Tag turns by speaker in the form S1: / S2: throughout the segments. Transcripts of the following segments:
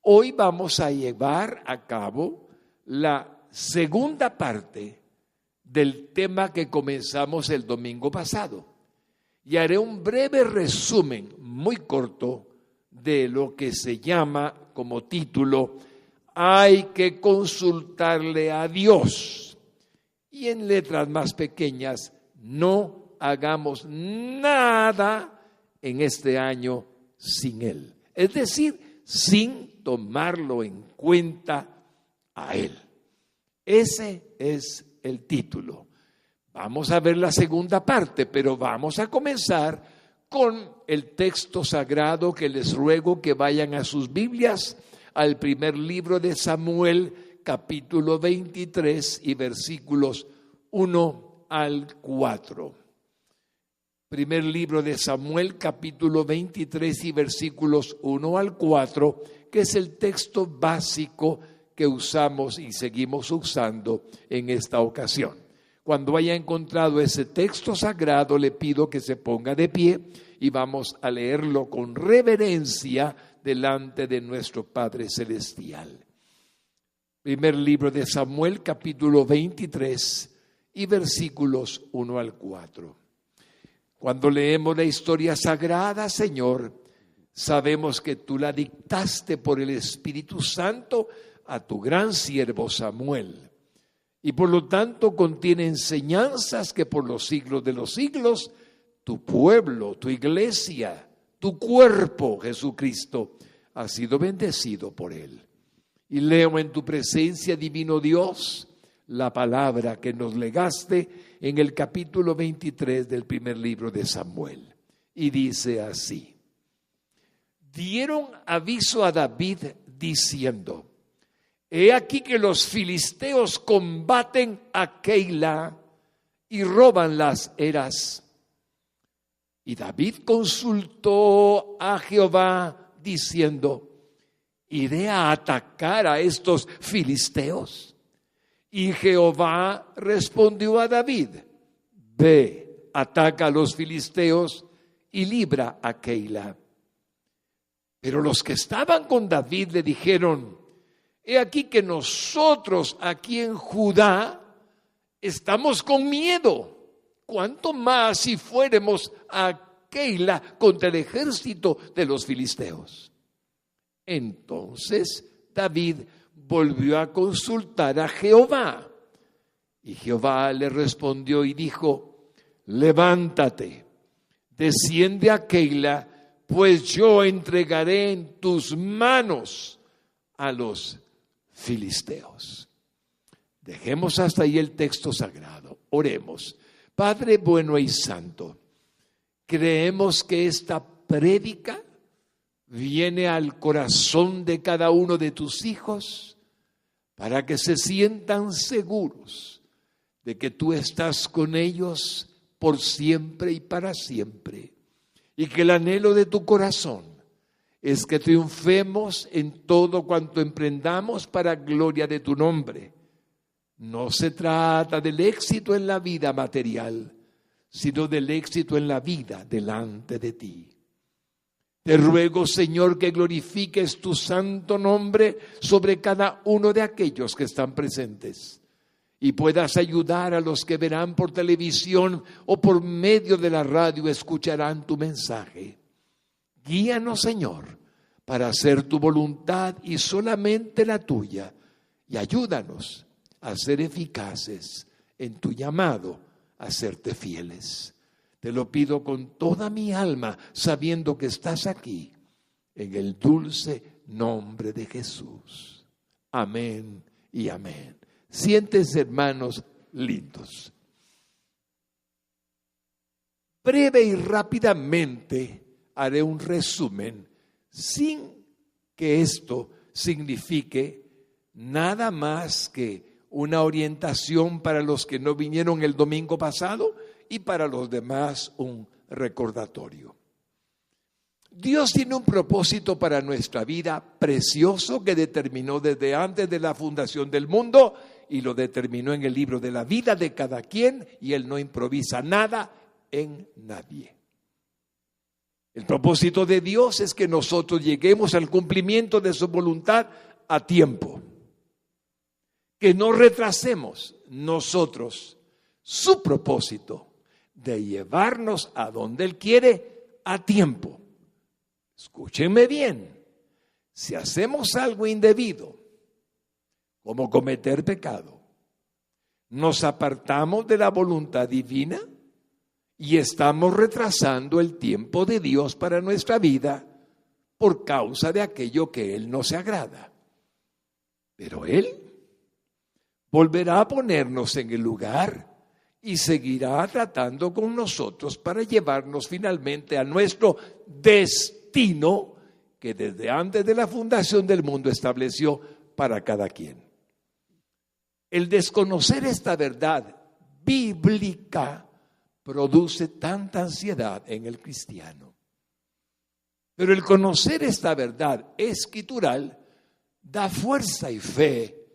S1: Hoy vamos a llevar a cabo la segunda parte del tema que comenzamos el domingo pasado. Y haré un breve resumen muy corto de lo que se llama como título "Hay que consultarle a Dios". Y en letras más pequeñas, no hagamos nada en este año sin Él. Es decir, sin tomarlo en cuenta a Él. Ese es el título. Vamos a ver la segunda parte, pero vamos a comenzar con el texto sagrado que les ruego que vayan a sus Biblias, al primer libro de Samuel, capítulo 23 y versículos 1 al 4. Primer libro de Samuel, capítulo 23 y versículos 1 al 4, que es el texto básico que usamos y seguimos usando en esta ocasión. Cuando haya encontrado ese texto sagrado, le pido que se ponga de pie y vamos a leerlo con reverencia delante de nuestro Padre Celestial. Primer libro de Samuel, capítulo 23 y versículos 1 al 4. Cuando leemos la historia sagrada, Señor, sabemos que tú la dictaste por el Espíritu Santo a tu gran siervo Samuel. Y por lo tanto contiene enseñanzas que por los siglos de los siglos, tu pueblo, tu iglesia, tu cuerpo, Jesucristo, ha sido bendecido por él. Y leo en tu presencia, divino Dios, la palabra que nos legaste en el capítulo 23 del primer libro de Samuel. Y dice así: dieron aviso a David diciendo: he aquí que los filisteos combaten a Keila y roban las eras. Y David consultó a Jehová diciendo: ¿iré a atacar a estos filisteos? Y Jehová respondió a David: ve, ataca a los filisteos y libra a Keila. Pero los que estaban con David le dijeron: he aquí que nosotros aquí en Judá estamos con miedo. ¿Cuánto más si fuéramos a Keila contra el ejército de los filisteos? Entonces David volvió a consultar a Jehová. Y Jehová le respondió y dijo: levántate, desciende a Keila, pues yo entregaré en tus manos a los filisteos. Dejemos hasta ahí el texto sagrado. Oremos. Padre bueno y santo, creemos que esta prédica viene al corazón de cada uno de tus hijos para que se sientan seguros de que tú estás con ellos por siempre y para siempre, y que el anhelo de tu corazón es que triunfemos en todo cuanto emprendamos para gloria de tu nombre. No se trata del éxito en la vida material, sino del éxito en la vida delante de ti. Te ruego, Señor, que glorifiques tu santo nombre sobre cada uno de aquellos que están presentes y puedas ayudar a los que verán por televisión o por medio de la radio, escucharán tu mensaje. Guíanos, Señor, para hacer tu voluntad y solamente la tuya, y ayúdanos a ser eficaces en tu llamado a serte fieles. Te lo pido con toda mi alma, sabiendo que estás aquí, en el dulce nombre de Jesús. Amén y amén. Siéntense, hermanos lindos. Breve y rápidamente haré un resumen, sin que esto signifique nada más que una orientación para los que no vinieron el domingo pasado y para los demás un recordatorio. Dios tiene un propósito para nuestra vida precioso que determinó desde antes de la fundación del mundo y lo determinó en el libro de la vida de cada quien, y Él no improvisa nada en nadie. El propósito de Dios es que nosotros lleguemos al cumplimiento de su voluntad a tiempo. Que no retrasemos nosotros su propósito de llevarnos a donde Él quiere a tiempo. Escúchenme bien, si hacemos algo indebido, como cometer pecado, nos apartamos de la voluntad divina y estamos retrasando el tiempo de Dios para nuestra vida por causa de aquello que Él no se agrada. Pero Él volverá a ponernos en el lugar y seguirá tratando con nosotros para llevarnos finalmente a nuestro destino que desde antes de la fundación del mundo estableció para cada quien. El desconocer esta verdad bíblica produce tanta ansiedad en el cristiano. Pero el conocer esta verdad escritural da fuerza y fe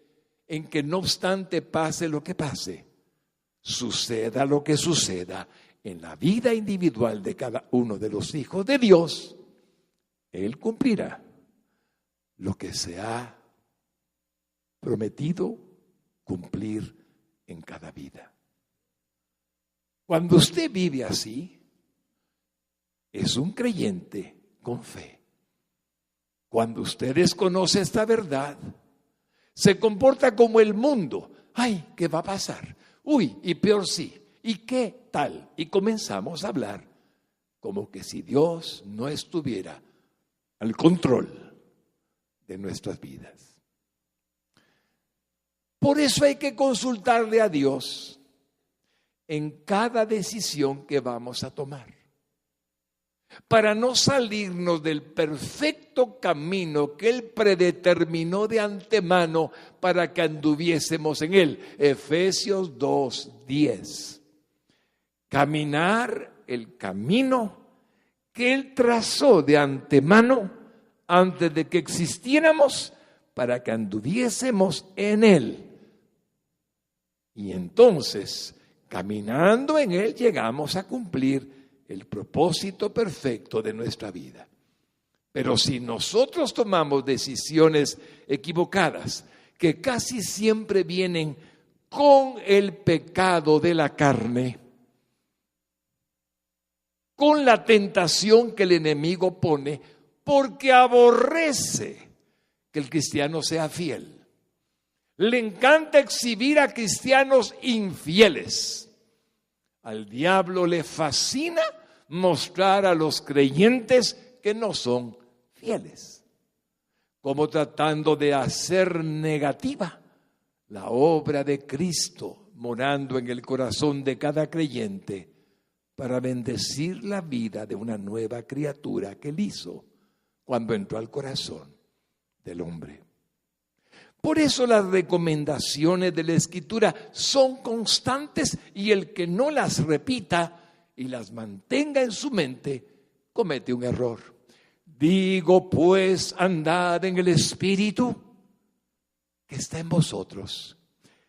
S1: en que no obstante pase lo que pase, suceda lo que suceda en la vida individual de cada uno de los hijos de Dios, Él cumplirá lo que se ha prometido cumplir en cada vida. Cuando usted vive así, es un creyente con fe. Cuando usted desconoce esta verdad, se comporta como el mundo. ¡Ay, qué va a pasar! ¡Uy, y peor sí! ¿Y qué tal? Y comenzamos a hablar como que si Dios no estuviera al control de nuestras vidas. Por eso hay que consultarle a Dios en cada decisión que vamos a tomar, para no salirnos del perfecto camino que Él predeterminó de antemano para que anduviésemos en Él. Efesios 2:10. Caminar el camino que Él trazó de antemano antes de que existiéramos para que anduviésemos en Él. Y entonces, caminando en Él, llegamos a cumplir el propósito perfecto de nuestra vida. Pero si nosotros tomamos decisiones equivocadas, que casi siempre vienen con el pecado de la carne, con la tentación que el enemigo pone, porque aborrece que el cristiano sea fiel. Le encanta exhibir a cristianos infieles. Al diablo le fascina mostrar a los creyentes que no son fieles, como tratando de hacer negativa la obra de Cristo morando en el corazón de cada creyente para bendecir la vida de una nueva criatura que Él hizo cuando entró al corazón del hombre. Por eso las recomendaciones de la Escritura son constantes y el que no las repita y las mantenga en su mente comete un error. Digo pues, andad en el Espíritu que está en vosotros.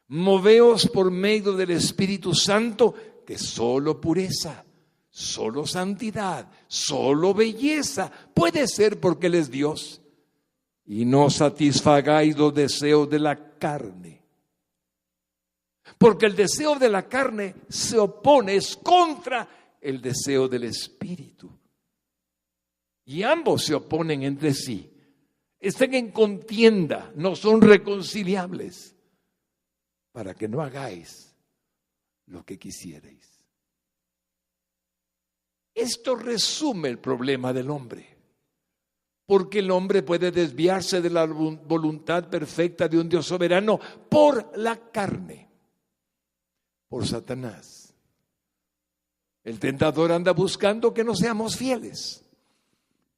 S1: Moveos por medio del Espíritu Santo, que solo pureza, solo santidad, solo belleza puede ser porque Él es Dios. Y no satisfagáis los deseos de la carne. Porque el deseo de la carne se opone, es contra el deseo del Espíritu. Y ambos se oponen entre sí. Están en contienda, no son reconciliables. Para que no hagáis lo que quisierais. Esto resume el problema del hombre. Porque el hombre puede desviarse de la voluntad perfecta de un Dios soberano por la carne, por Satanás. El tentador anda buscando que no seamos fieles,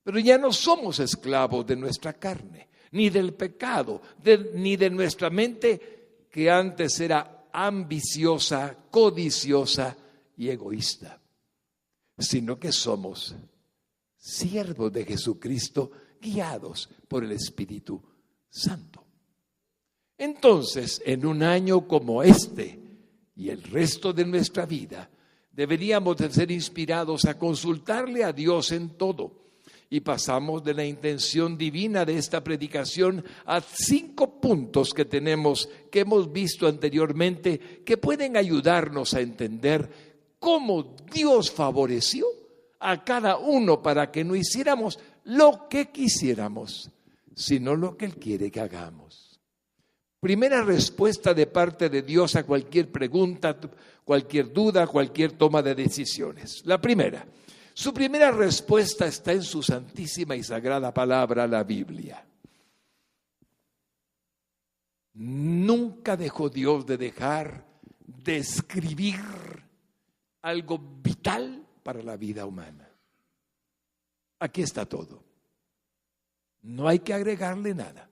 S1: pero ya no somos esclavos de nuestra carne, ni del pecado, ni de nuestra mente que antes era ambiciosa, codiciosa y egoísta, sino que somos siervos de Jesucristo, guiados por el Espíritu Santo. Entonces, en un año como este y el resto de nuestra vida, Deberíamos de ser inspirados a consultarle a Dios en todo. Y pasamos de la intención divina de esta predicación a 5 puntos que hemos visto anteriormente, que pueden ayudarnos a entender cómo Dios favoreció a cada uno para que no hiciéramos lo que quisiéramos, sino lo que Él quiere que hagamos. Primera respuesta de parte de Dios a cualquier pregunta, cualquier duda, cualquier toma de decisiones. La primera. Su primera respuesta está en su santísima y sagrada palabra, la Biblia. Nunca dejó Dios de dejar de escribir algo vital para la vida humana. Aquí está todo. No hay que agregarle nada.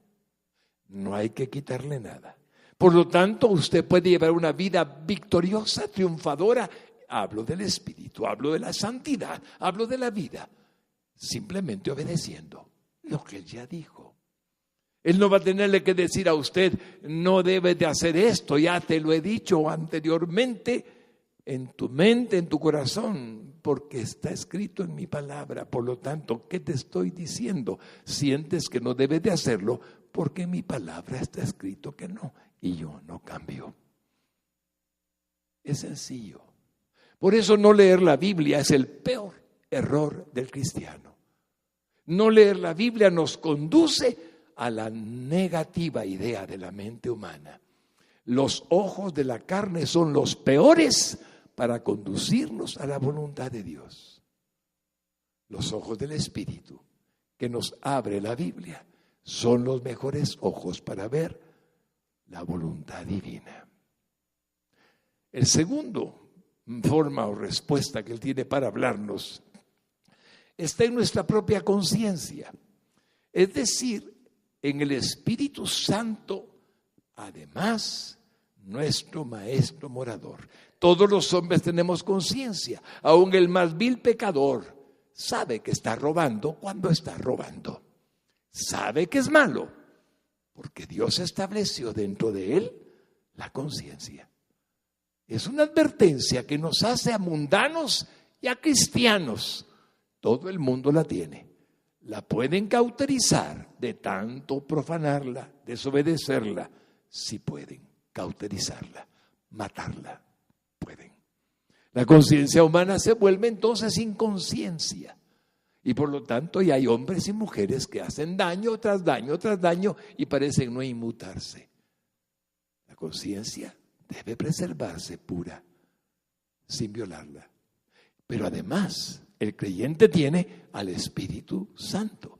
S1: No hay que quitarle nada. Por lo tanto, usted puede llevar una vida victoriosa, triunfadora. Hablo del Espíritu, hablo de la santidad, hablo de la vida, simplemente obedeciendo lo que Él ya dijo. Él no va a tenerle que decir a usted, no debes de hacer esto, ya te lo he dicho anteriormente, en tu mente, en tu corazón, porque está escrito en mi palabra. Por lo tanto, ¿qué te estoy diciendo? Sientes que no debes de hacerlo, porque en mi palabra está escrito que no, y yo no cambio. Es sencillo. Por eso no leer la Biblia es el peor error del cristiano. No leer la Biblia nos conduce a la negativa idea de la mente humana. Los ojos de la carne son los peores para conducirnos a la voluntad de Dios. Los ojos del Espíritu que nos abre la Biblia son los mejores ojos para ver la voluntad divina. El segundo forma o respuesta que Él tiene para hablarnos está en nuestra propia conciencia, es decir, en el Espíritu Santo, además, nuestro maestro morador. Todos los hombres tenemos conciencia, aun el más vil pecador sabe que está robando cuando está robando, sabe que es malo, porque Dios estableció dentro de él la conciencia. Es una advertencia que nos hace a mundanos y a cristianos. Todo el mundo la tiene. La pueden cauterizar de tanto profanarla, desobedecerla. Si pueden cauterizarla, matarla, pueden. La conciencia humana se vuelve entonces inconsciencia. Y por lo tanto ya hay hombres y mujeres que hacen daño tras daño tras daño y parecen no inmutarse. La conciencia debe preservarse pura, sin violarla. Pero además, el creyente tiene al Espíritu Santo.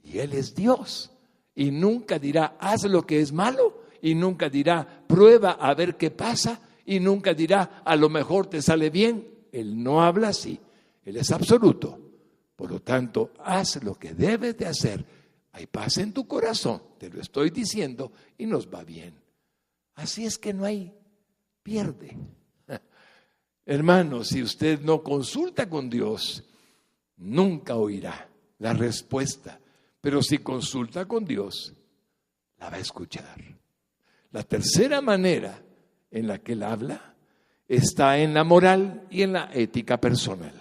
S1: Y Él es Dios. Y nunca dirá, haz lo que es malo. Y nunca dirá, prueba a ver qué pasa. Y nunca dirá, a lo mejor te sale bien. Él no habla así. Él es absoluto. Por lo tanto, haz lo que debes de hacer. Hay paz en tu corazón, te lo estoy diciendo, y nos va bien. Así es que no hay pierde. Hermano, si usted no consulta con Dios, nunca oirá la respuesta. Pero si consulta con Dios, la va a escuchar. La tercera manera en la que Él habla está en la moral y en la ética personal.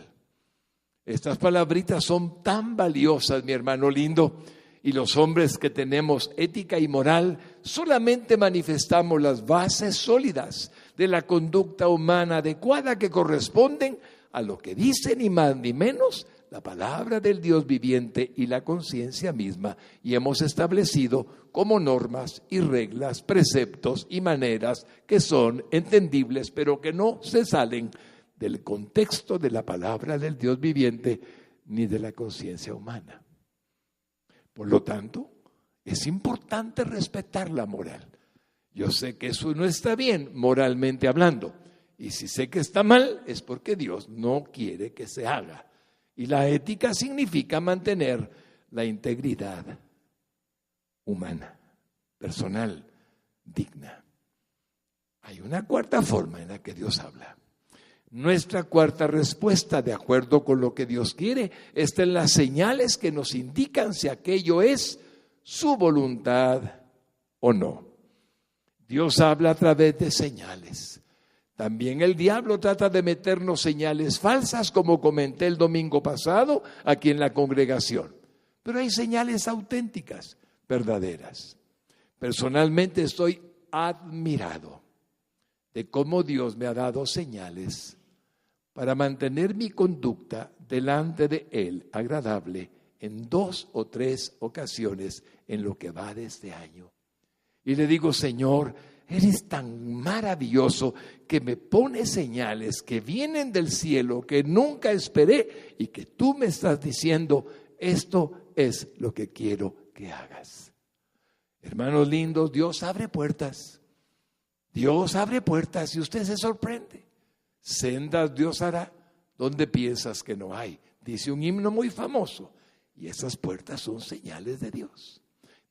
S1: Estas palabritas son tan valiosas, mi hermano lindo, y los hombres que tenemos ética y moral solamente manifestamos las bases sólidas de la conducta humana adecuada que corresponden a lo que dice ni más ni menos la palabra del Dios viviente y la conciencia misma, y hemos establecido como normas y reglas, preceptos y maneras que son entendibles, pero que no se salen del contexto de la palabra del Dios viviente ni de la conciencia humana. Por lo tanto, es importante respetar la moral. Yo sé que eso no está bien moralmente hablando, y si sé que está mal es porque Dios no quiere que se haga. Y la ética significa mantener la integridad humana, personal, digna. Hay una cuarta forma en la que Dios habla. Nuestra cuarta respuesta, de acuerdo con lo que Dios quiere, está en las señales que nos indican si aquello es su voluntad o no. Dios habla a través de señales. También el diablo trata de meternos señales falsas, como comenté el domingo pasado aquí en la congregación. Pero hay señales auténticas, verdaderas. Personalmente estoy admirado de cómo Dios me ha dado señales para mantener mi conducta delante de Él agradable en 2 o 3 ocasiones en lo que va de este año. Y le digo, Señor, eres tan maravilloso que me pones señales que vienen del cielo, que nunca esperé y que tú me estás diciendo, esto es lo que quiero que hagas. Hermanos lindos, Dios abre puertas. Dios abre puertas y usted se sorprende. Sendas Dios hará donde piensas que no hay. Dice un himno muy famoso. Y esas puertas son señales de Dios.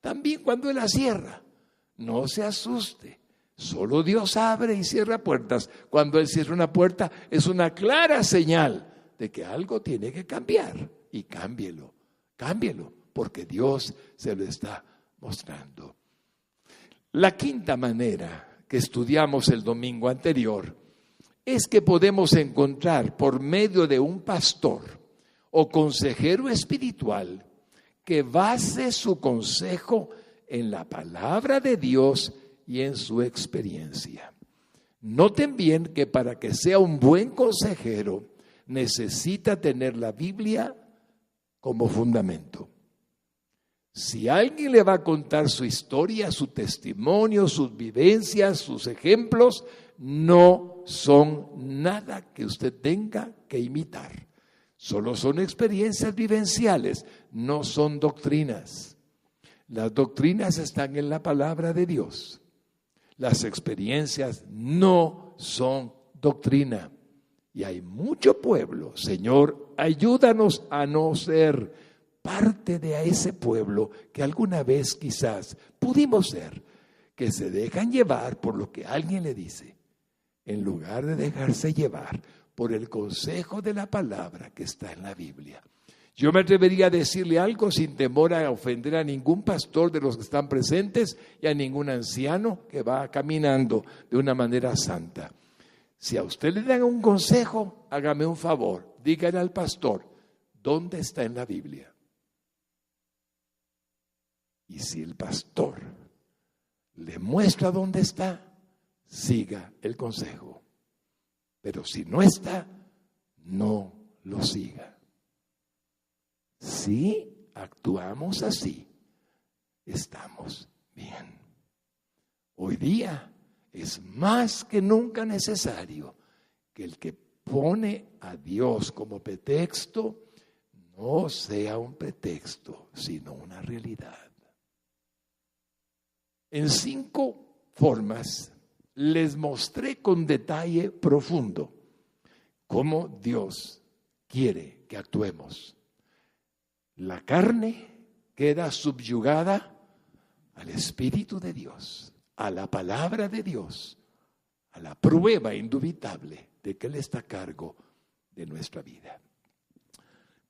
S1: También cuando Él las cierra, no se asuste. Solo Dios abre y cierra puertas. Cuando Él cierra una puerta es una clara señal de que algo tiene que cambiar. Y cámbielo, porque Dios se lo está mostrando. La quinta manera que estudiamos el domingo anterior es que podemos encontrar por medio de un pastor o consejero espiritual que base su consejo en la palabra de Dios y en su experiencia. Noten bien que para que sea un buen consejero necesita tener la Biblia como fundamento. Si alguien le va a contar su historia, su testimonio, sus vivencias, sus ejemplos, no son nada que usted tenga que imitar. Solo son experiencias vivenciales, no son doctrinas. Las doctrinas están en la palabra de Dios. Las experiencias no son doctrina. Y hay mucho pueblo, Señor, ayúdanos a no ser parte de ese pueblo que alguna vez quizás pudimos ser, que se dejan llevar por lo que alguien le dice, en lugar de dejarse llevar por el consejo de la palabra que está en la Biblia. Yo me atrevería a decirle algo sin temor a ofender a ningún pastor de los que están presentes y a ningún anciano que va caminando de una manera santa. Si a usted le dan un consejo, hágame un favor, dígale al pastor, ¿dónde está en la Biblia? Y si el pastor le muestra dónde está, siga el consejo. Pero si no está, no lo siga. Si actuamos así, estamos bien. Hoy día es más que nunca necesario que el que pone a Dios como pretexto no sea un pretexto, sino una realidad. En 5 formas les mostré con detalle profundo cómo Dios quiere que actuemos. La carne queda subyugada al Espíritu de Dios, a la palabra de Dios, a la prueba indubitable de que Él está a cargo de nuestra vida.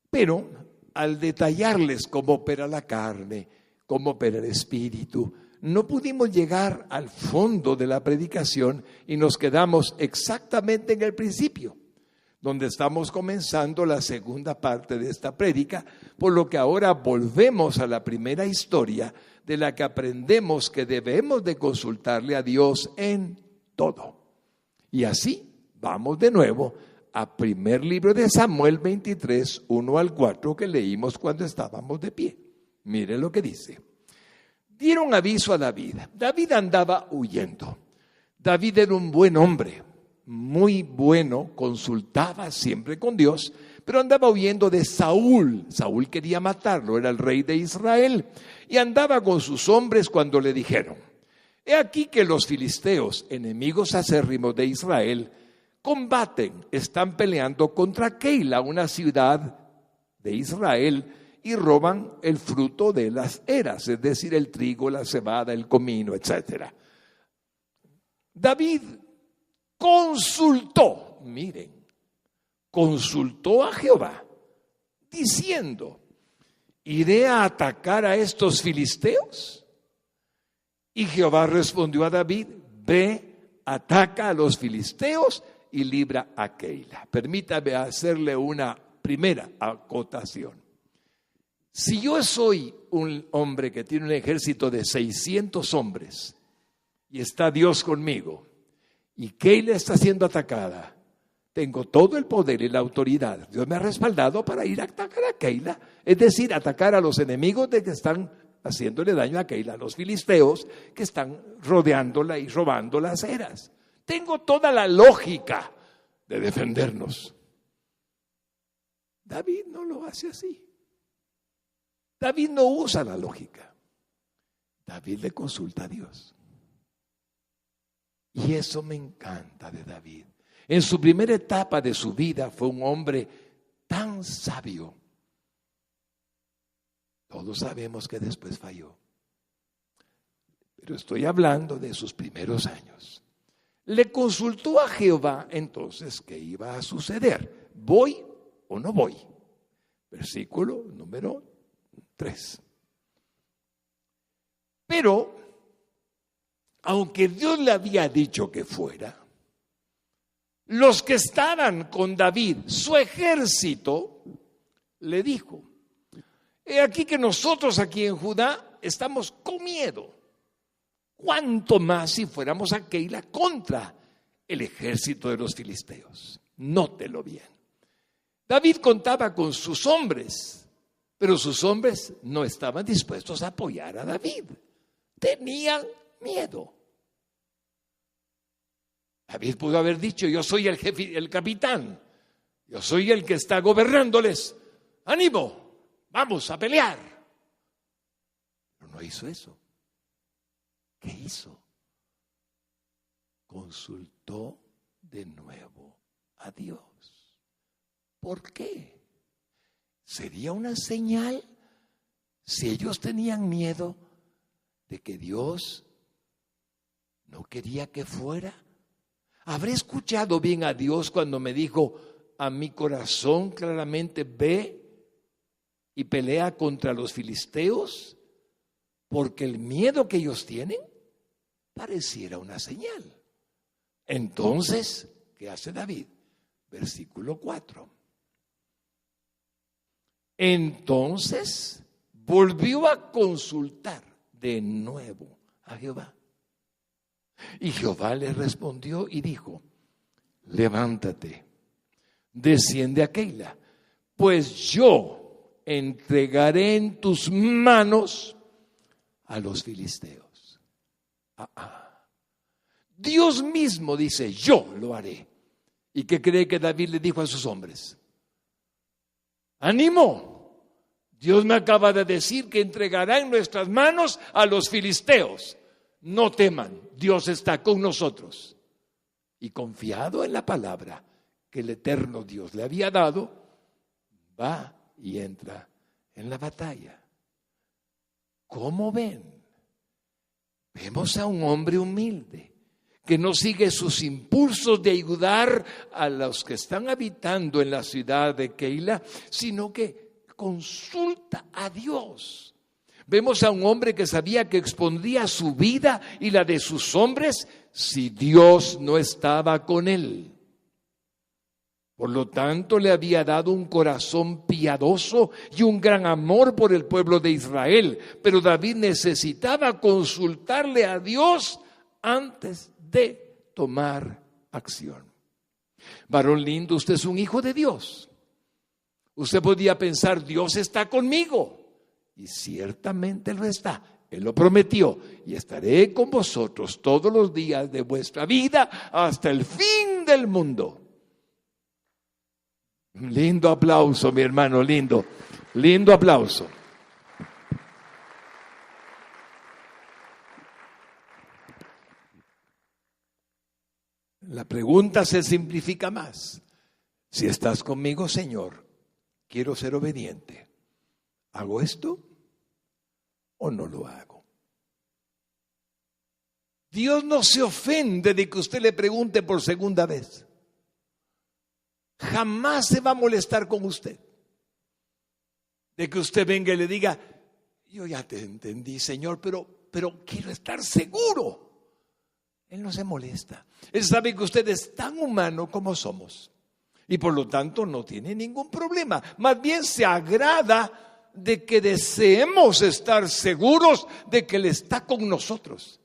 S1: Pero al detallarles cómo opera la carne, cómo opera el Espíritu, no pudimos llegar al fondo de la predicación y nos quedamos exactamente en el principio, donde estamos comenzando la segunda parte de esta prédica, por lo que ahora volvemos a la primera historia de la que aprendemos que debemos de consultarle a Dios en todo. Y así vamos de nuevo a primer libro de Samuel 23, 1 al 4 que leímos cuando estábamos de pie. Mire lo que dice. Dieron aviso a David. David andaba huyendo. David era un buen hombre, muy bueno, consultaba siempre con Dios, pero andaba huyendo de Saúl. Saúl quería matarlo, era el rey de Israel, y andaba con sus hombres cuando le dijeron: he aquí que los filisteos, enemigos acérrimos de Israel, combaten, están peleando contra Keila, una ciudad de Israel, y roban el fruto de las eras, es decir, el trigo, la cebada, el comino, etc. David consultó a Jehová, diciendo: ¿iré a atacar a estos filisteos? Y Jehová respondió a David: ve ataca a los filisteos y libra a Keila. Permítame hacerle una primera acotación. Si yo soy un hombre que tiene un ejército de 600 hombres y está Dios conmigo y Keila está siendo atacada, tengo todo el poder y la autoridad. Dios me ha respaldado para ir a atacar a Keila, es decir, atacar a los enemigos de que están haciéndole daño a Keila, a los filisteos que están rodeándola y robando las eras. Tengo toda la lógica de defendernos. David no lo hace así. David no usa la lógica. David le consulta a Dios. Y eso me encanta de David. En su primera etapa de su vida fue un hombre tan sabio. Todos sabemos que después falló. Pero estoy hablando de sus primeros años. Le consultó a Jehová entonces qué iba a suceder. ¿Voy o no voy? Versículo número 3. Pero, aunque Dios le había dicho que fuera, los que estaban con David, su ejército, le dijo: he aquí que nosotros aquí en Judá estamos con miedo. ¿Cuánto más si fuéramos a Keila contra el ejército de los filisteos? Nótelo bien. David contaba con sus hombres, pero sus hombres no estaban dispuestos a apoyar a David. Tenían miedo. David pudo haber dicho: yo soy el jefe, el capitán. Yo soy el que está gobernándoles. ¡Ánimo! ¡Vamos a pelear! Pero no hizo eso. ¿Qué hizo? Consultó de nuevo a Dios. ¿Por qué? ¿Sería una señal si ellos tenían miedo de que Dios no quería que fuera? ¿Habré escuchado bien a Dios cuando me dijo a mi corazón claramente: ve y pelea contra los filisteos? Porque el miedo que ellos tienen pareciera una señal. Entonces, ¿qué hace David? Versículo 4. Entonces volvió a consultar de nuevo a Jehová. Y Jehová le respondió y dijo: levántate, desciende a Keila, pues yo entregaré en tus manos a los filisteos. Dios mismo dice: yo lo haré. ¿Y qué cree que David le dijo a sus hombres? ¡Ánimo! Dios me acaba de decir que entregará en nuestras manos a los filisteos. No teman, Dios está con nosotros. Y confiado en la palabra que el eterno Dios le había dado, va y entra en la batalla. ¿Cómo ven? Vemos a un hombre humilde que no sigue sus impulsos de ayudar a los que están habitando en la ciudad de Keila, sino que consulta a Dios. Vemos a un hombre que sabía que expondría su vida y la de sus hombres si Dios no estaba con él. Por lo tanto, le había dado un corazón piadoso y un gran amor por el pueblo de Israel. Pero David necesitaba consultarle a Dios antes de tomar acción. Varón lindo, usted es un hijo de Dios. Usted podía pensar: Dios está conmigo. Y ciertamente lo está. Él lo prometió: y estaré con vosotros todos los días de vuestra vida hasta el fin del mundo. Lindo aplauso, mi hermano, lindo. Lindo aplauso. La pregunta se simplifica más. Si estás conmigo, Señor, quiero ser obediente. ¿Hago esto o no lo hago? Dios no se ofende de que usted le pregunte por segunda vez. Jamás se va a molestar con usted de que usted venga y le diga: yo ya te entendí, Señor, pero quiero estar seguro. Él no se molesta. Él sabe que usted es tan humano como somos. Y por lo tanto no tiene ningún problema. Más bien se agrada de que deseemos estar seguros de que Él está con nosotros.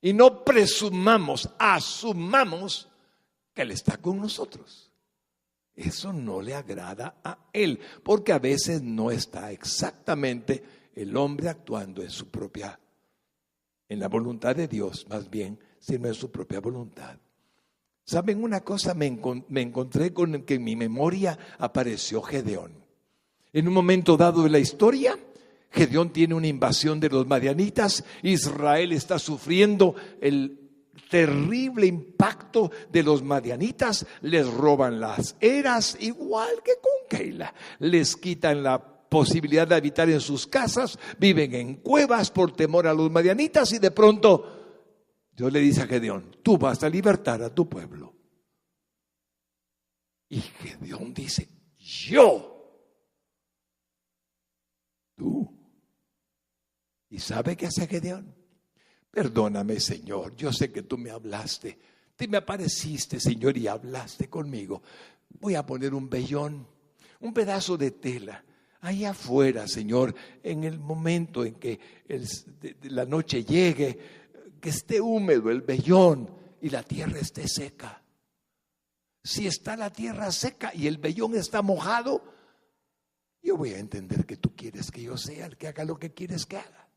S1: Y no presumamos, asumamos que Él está con nosotros. Eso no le agrada a Él, porque a veces no está exactamente el hombre actuando en la voluntad de Dios, más bien, sino en su propia voluntad. ¿Saben una cosa? Me encontré con que en mi memoria apareció Gedeón. En un momento dado de la historia, Gedeón tiene una invasión de los madianitas. Israel está sufriendo el terrible impacto de los madianitas. Les roban las eras, igual que con Keila. Les quitan la posibilidad de habitar en sus casas. Viven en cuevas por temor a los madianitas. Y de pronto Dios le dice a Gedeón: tú vas a libertar a tu pueblo. Y Gedeón dice: yo. Tú. ¿Y sabe qué hace Gedeón? Perdóname, Señor, yo sé que tú me hablaste. Te me apareciste, Señor, y hablaste conmigo. Voy a poner un vellón, un pedazo de tela, ahí afuera, Señor, en el momento en que la noche llegue, que esté húmedo el vellón y la tierra esté seca. Si está la tierra seca y el vellón está mojado, yo voy a entender que tú quieres que yo sea el que haga lo que quieres que haga.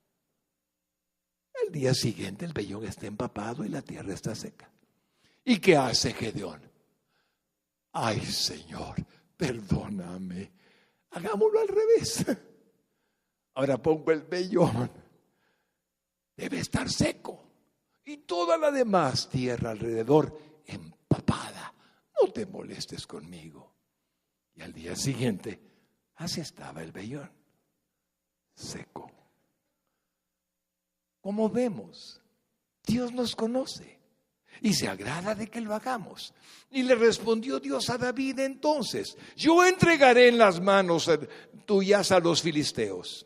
S1: El día siguiente el vellón está empapado y la tierra está seca. ¿Y qué hace Gedeón? Ay, Señor, perdóname, hagámoslo al revés. Ahora pongo el vellón, debe estar seco, y toda la demás tierra alrededor empapada. No te molestes conmigo. Y al día siguiente, así estaba el vellón, seco. Como vemos, Dios nos conoce y se agrada de que lo hagamos. Y le respondió Dios a David entonces: yo entregaré en las manos tuyas a los filisteos,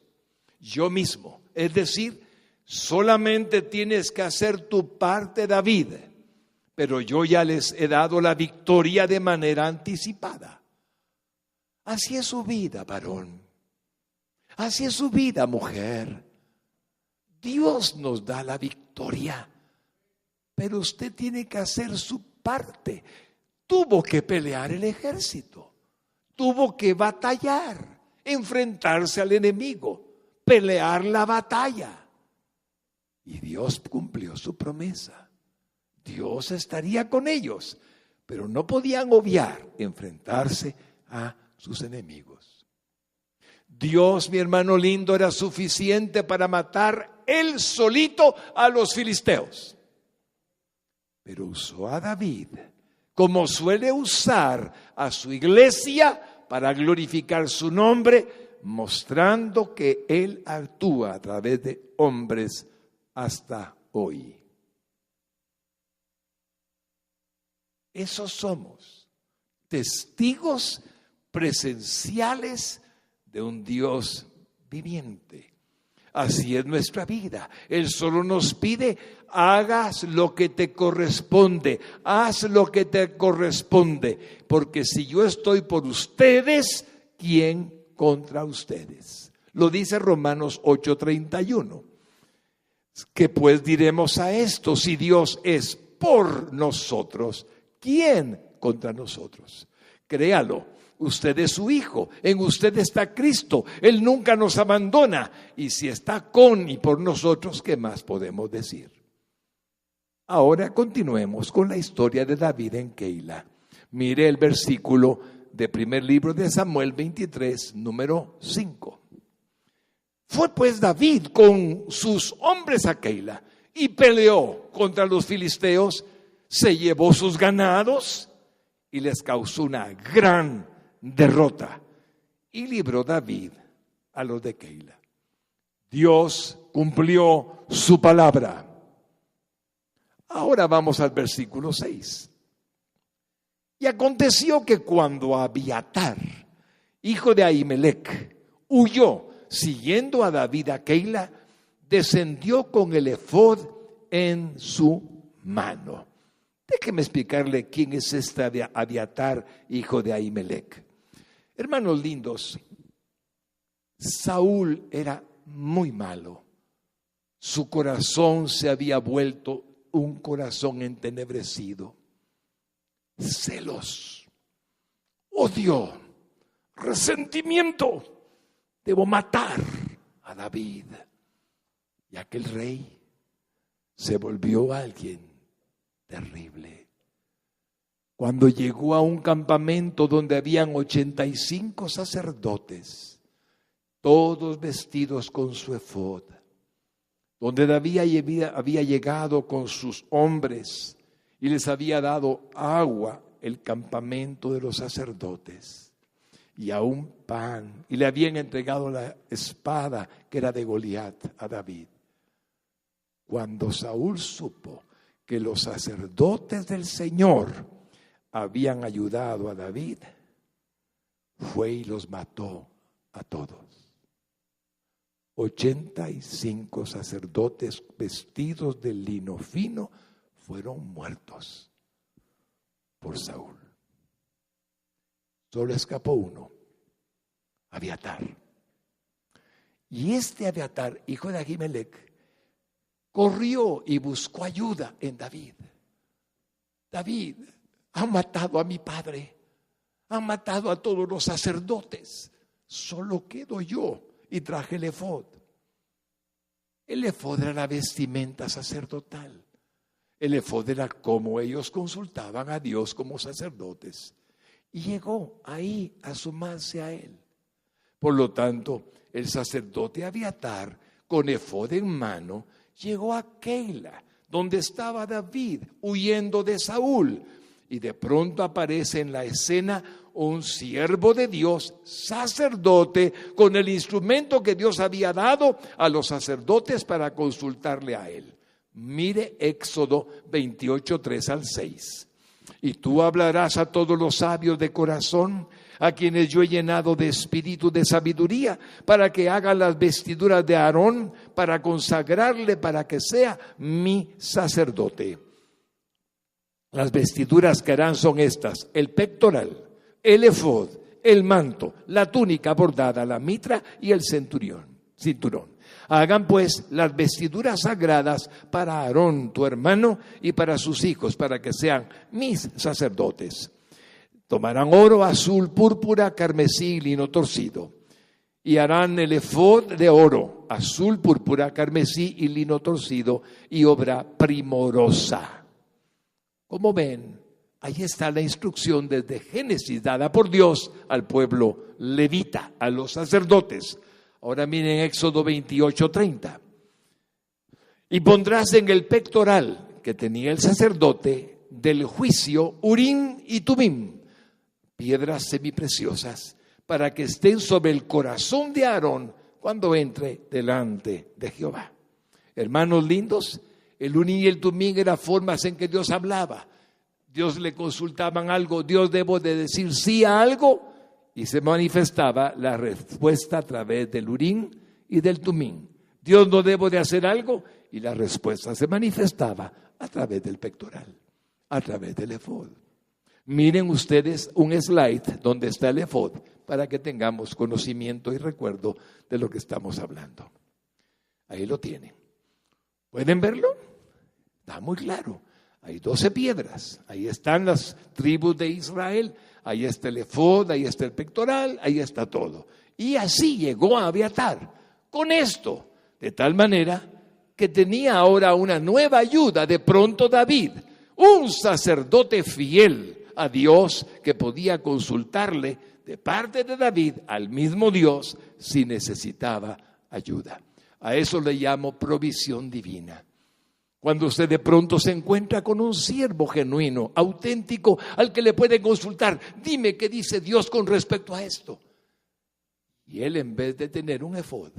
S1: yo mismo. Es decir, solamente tienes que hacer tu parte, David, pero yo ya les he dado la victoria de manera anticipada. Así es su vida, varón. Así es su vida, mujer. Dios nos da la victoria, pero usted tiene que hacer su parte. Tuvo que pelear el ejército, tuvo que batallar, enfrentarse al enemigo, pelear la batalla. Y Dios cumplió su promesa. Dios estaría con ellos, pero no podían obviar enfrentarse a sus enemigos. Dios, mi hermano lindo, era suficiente para matar él solito a los filisteos. Pero usó a David, como suele usar a su iglesia, para glorificar su nombre, mostrando que Él actúa a través de hombres hasta hoy. Esos somos, testigos presenciales de un Dios viviente. Así es nuestra vida. Él solo nos pide: hagas lo que te corresponde, haz lo que te corresponde, porque si yo estoy por ustedes, ¿quién contra ustedes? Lo dice Romanos 8:31. ¿Qué pues diremos a esto? Si Dios es por nosotros, ¿quién contra nosotros? Créalo. Usted es su hijo, en usted está Cristo, Él nunca nos abandona, y si está con y por nosotros, ¿qué más podemos decir? Ahora continuemos con la historia de David en Keila. Mire el versículo de primer libro de Samuel 23, número 5. Fue pues David con sus hombres a Keila y peleó contra los filisteos, se llevó sus ganados y les causó una gran derrota, y libró David a los de Keila. Dios cumplió su palabra. Ahora vamos al versículo 6. Y aconteció que cuando Abiatar, hijo de Ahimelech, huyó siguiendo a David a Keila, descendió con el efod en su mano. Déjeme explicarle quién es este Abiatar, hijo de Ahimelech. Hermanos lindos, Saúl era muy malo. Su corazón se había vuelto un corazón entenebrecido. Celos, odio, resentimiento. Debo matar a David. Y aquel rey se volvió alguien terrible. Cuando llegó a un campamento donde habían 85 sacerdotes, todos vestidos con su efod, donde David había llegado con sus hombres y les había dado agua, el campamento de los sacerdotes, y aún pan, y le habían entregado la espada que era de Goliat a David. Cuando Saúl supo que los sacerdotes del Señor habían ayudado a David, fue y los mató a todos. 85 sacerdotes vestidos de lino fino fueron muertos por Saúl. Solo escapó uno, Abiatar. Y este Abiatar, hijo de Ahimelech, corrió y buscó ayuda en David. David, han matado a mi padre, han matado a todos los sacerdotes, solo quedo yo. Y traje el efod. El efod era la vestimenta sacerdotal. El efod era como ellos consultaban a Dios como sacerdotes. Y llegó ahí a sumarse a él. Por lo tanto, el sacerdote Abiatar, con efod en mano, llegó a Keila, donde estaba David, huyendo de Saúl. Y de pronto aparece en la escena un siervo de Dios, sacerdote, con el instrumento que Dios había dado a los sacerdotes para consultarle a él. Mire Éxodo 28, 3 al 6. Y tú hablarás a todos los sabios de corazón, a quienes yo he llenado de espíritu de sabiduría, para que hagan las vestiduras de Aarón, para consagrarle, para que sea mi sacerdote. Las vestiduras que harán son estas: el pectoral, el efod, el manto, la túnica bordada, la mitra y el cinturón. Hagan pues las vestiduras sagradas para Aarón, tu hermano, y para sus hijos, para que sean mis sacerdotes. Tomarán oro, azul, púrpura, carmesí y lino torcido. Y harán el efod de oro, azul, púrpura, carmesí y lino torcido, y obra primorosa. Como ven, ahí está la instrucción desde Génesis dada por Dios al pueblo levita, a los sacerdotes. Ahora miren Éxodo 28, 30. Y pondrás en el pectoral que tenía el sacerdote del juicio Urim y Tumim, piedras semipreciosas, para que estén sobre el corazón de Aarón cuando entre delante de Jehová. Hermanos lindos, el Urim y el Tumim eran formas en que Dios hablaba. Dios le consultaban algo, Dios debo de decir sí a algo, y se manifestaba la respuesta a través del Urim y del Tumim. Dios no debo de hacer algo, y la respuesta se manifestaba a través del pectoral, a través del efod. Miren ustedes un slide donde está el efod, para que tengamos conocimiento y recuerdo de lo que estamos hablando. Ahí lo tienen. ¿Pueden verlo? Está muy claro. Hay 12 piedras. Ahí están las tribus de Israel. Ahí está el efod, ahí está el pectoral, ahí está todo. Y así llegó a Abiatar con esto, de tal manera que tenía ahora una nueva ayuda. De pronto David, un sacerdote fiel a Dios, que podía consultarle de parte de David al mismo Dios si necesitaba ayuda. A eso le llamo provisión divina. Cuando usted de pronto se encuentra con un siervo genuino, auténtico, al que le puede consultar, dime qué dice Dios con respecto a esto. Y él, en vez de tener un efod,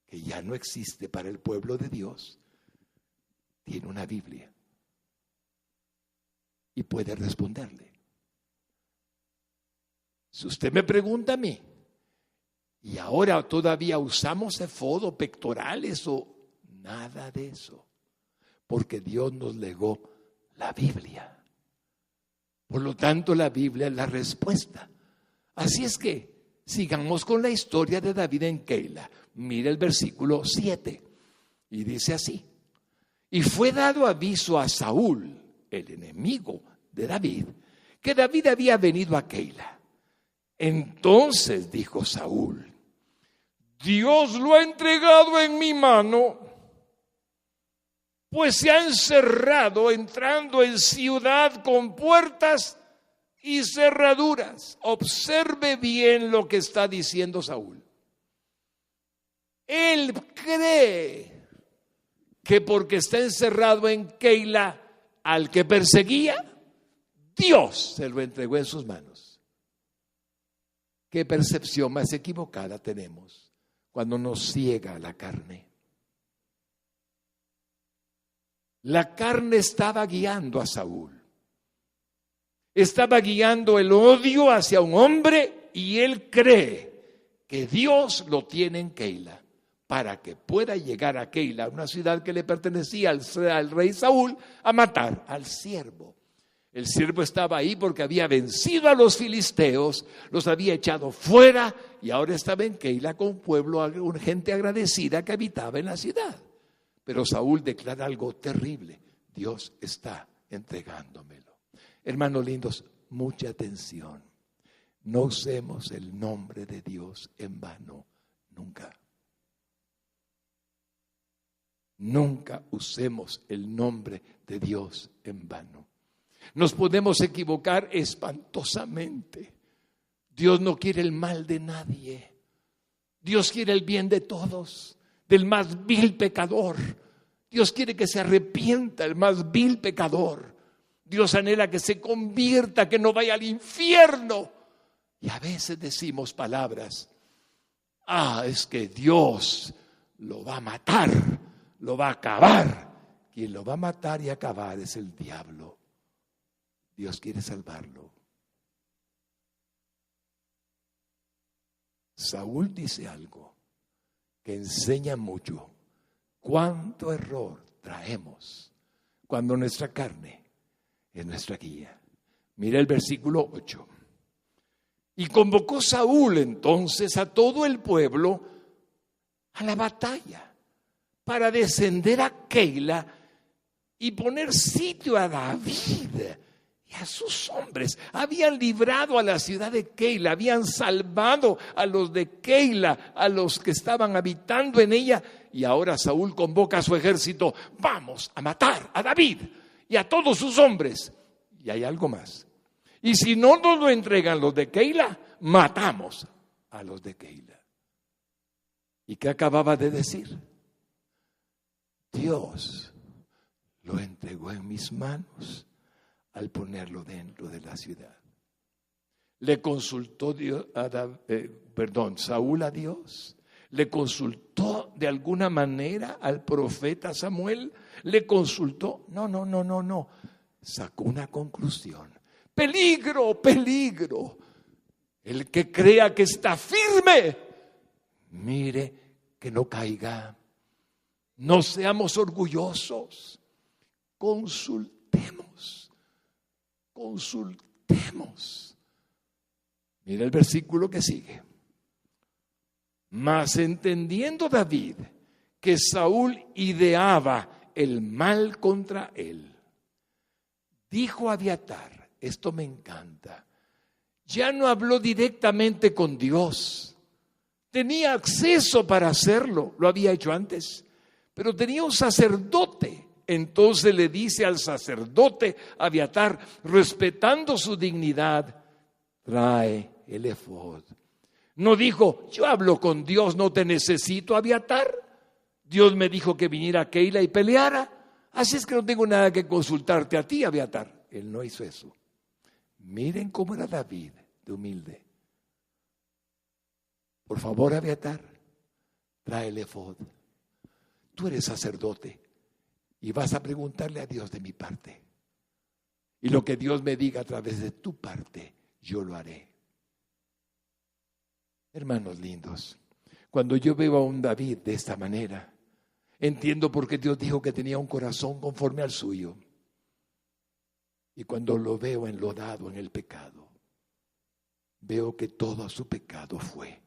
S1: que ya no existe para el pueblo de Dios, tiene una Biblia y puede responderle. Si usted me pregunta a mí, y ahora todavía usamos efod o pectorales o nada de eso, porque Dios nos legó la Biblia. Por lo tanto, la Biblia es la respuesta. Así es que sigamos con la historia de David en Keila. Mira el versículo 7 y dice así: y fue dado aviso a Saúl, el enemigo de David, que David había venido a Keila. Entonces dijo Saúl: Dios lo ha entregado en mi mano, pues se ha encerrado entrando en ciudad con puertas y cerraduras. Observe bien lo que está diciendo Saúl. Él cree que porque está encerrado en Keila, al que perseguía, Dios se lo entregó en sus manos. ¿Qué percepción más equivocada tenemos cuando nos ciega la carne? La carne estaba guiando a Saúl. Estaba guiando el odio hacia un hombre y él cree que Dios lo tiene en Keila para que pueda llegar a Keila, una ciudad que le pertenecía al rey Saúl, a matar al siervo. El siervo estaba ahí porque había vencido a los filisteos, los había echado fuera y ahora estaba en Keila con pueblo, gente agradecida que habitaba en la ciudad. Pero Saúl declara algo terrible: Dios está entregándomelo. Hermanos lindos, mucha atención. No usemos el nombre de Dios en vano, nunca. Nunca usemos el nombre de Dios en vano. Nos podemos equivocar espantosamente. Dios no quiere el mal de nadie. Dios quiere el bien de todos, del más vil pecador. Dios quiere que se arrepienta el más vil pecador. Dios anhela que se convierta, que no vaya al infierno. Y a veces decimos palabras: es que Dios lo va a matar, lo va a acabar. Quien lo va a matar y acabar es el diablo. Dios quiere salvarlo. Saúl dice algo que enseña mucho. Cuánto error traemos cuando nuestra carne es nuestra guía. Mira el versículo 8. Y convocó Saúl entonces a todo el pueblo a la batalla para descender a Keila y poner sitio a David y a sus hombres. Habían librado a la ciudad de Keila, habían salvado a los de Keila, a los que estaban habitando en ella. Y ahora Saúl convoca a su ejército: vamos a matar a David y a todos sus hombres. Y hay algo más: y si no nos lo entregan los de Keila, matamos a los de Keila. ¿Y qué acababa de decir? Dios lo entregó en mis manos al ponerlo dentro de la ciudad. Le consultó Saúl a Dios. Le consultó de alguna manera al profeta Samuel. Le consultó. No. Sacó una conclusión: peligro, peligro. El que crea que está firme, mire que no caiga. No seamos orgullosos. Consultemos. Mira el versículo que sigue. Mas entendiendo David que Saúl ideaba el mal contra él, dijo a Abiatar, esto me encanta, ya no habló directamente con Dios, tenía acceso para hacerlo, lo había hecho antes, pero tenía un sacerdote. Entonces le dice al sacerdote Abiatar, respetando su dignidad: trae el efod. No dijo: yo hablo con Dios, no te necesito, Abiatar. Dios me dijo que viniera a Keila y peleara, así es que no tengo nada que consultarte a ti, Abiatar. Él no hizo eso. Miren cómo era David de humilde. Por favor, Abiatar, trae el efod. Tú eres sacerdote y vas a preguntarle a Dios de mi parte. Y lo que Dios me diga a través de tu parte, yo lo haré. Hermanos lindos, cuando yo veo a un David de esta manera, Entiendo por qué Dios dijo que tenía un corazón conforme al suyo. Y cuando lo veo enlodado en el pecado, veo que todo su pecado fue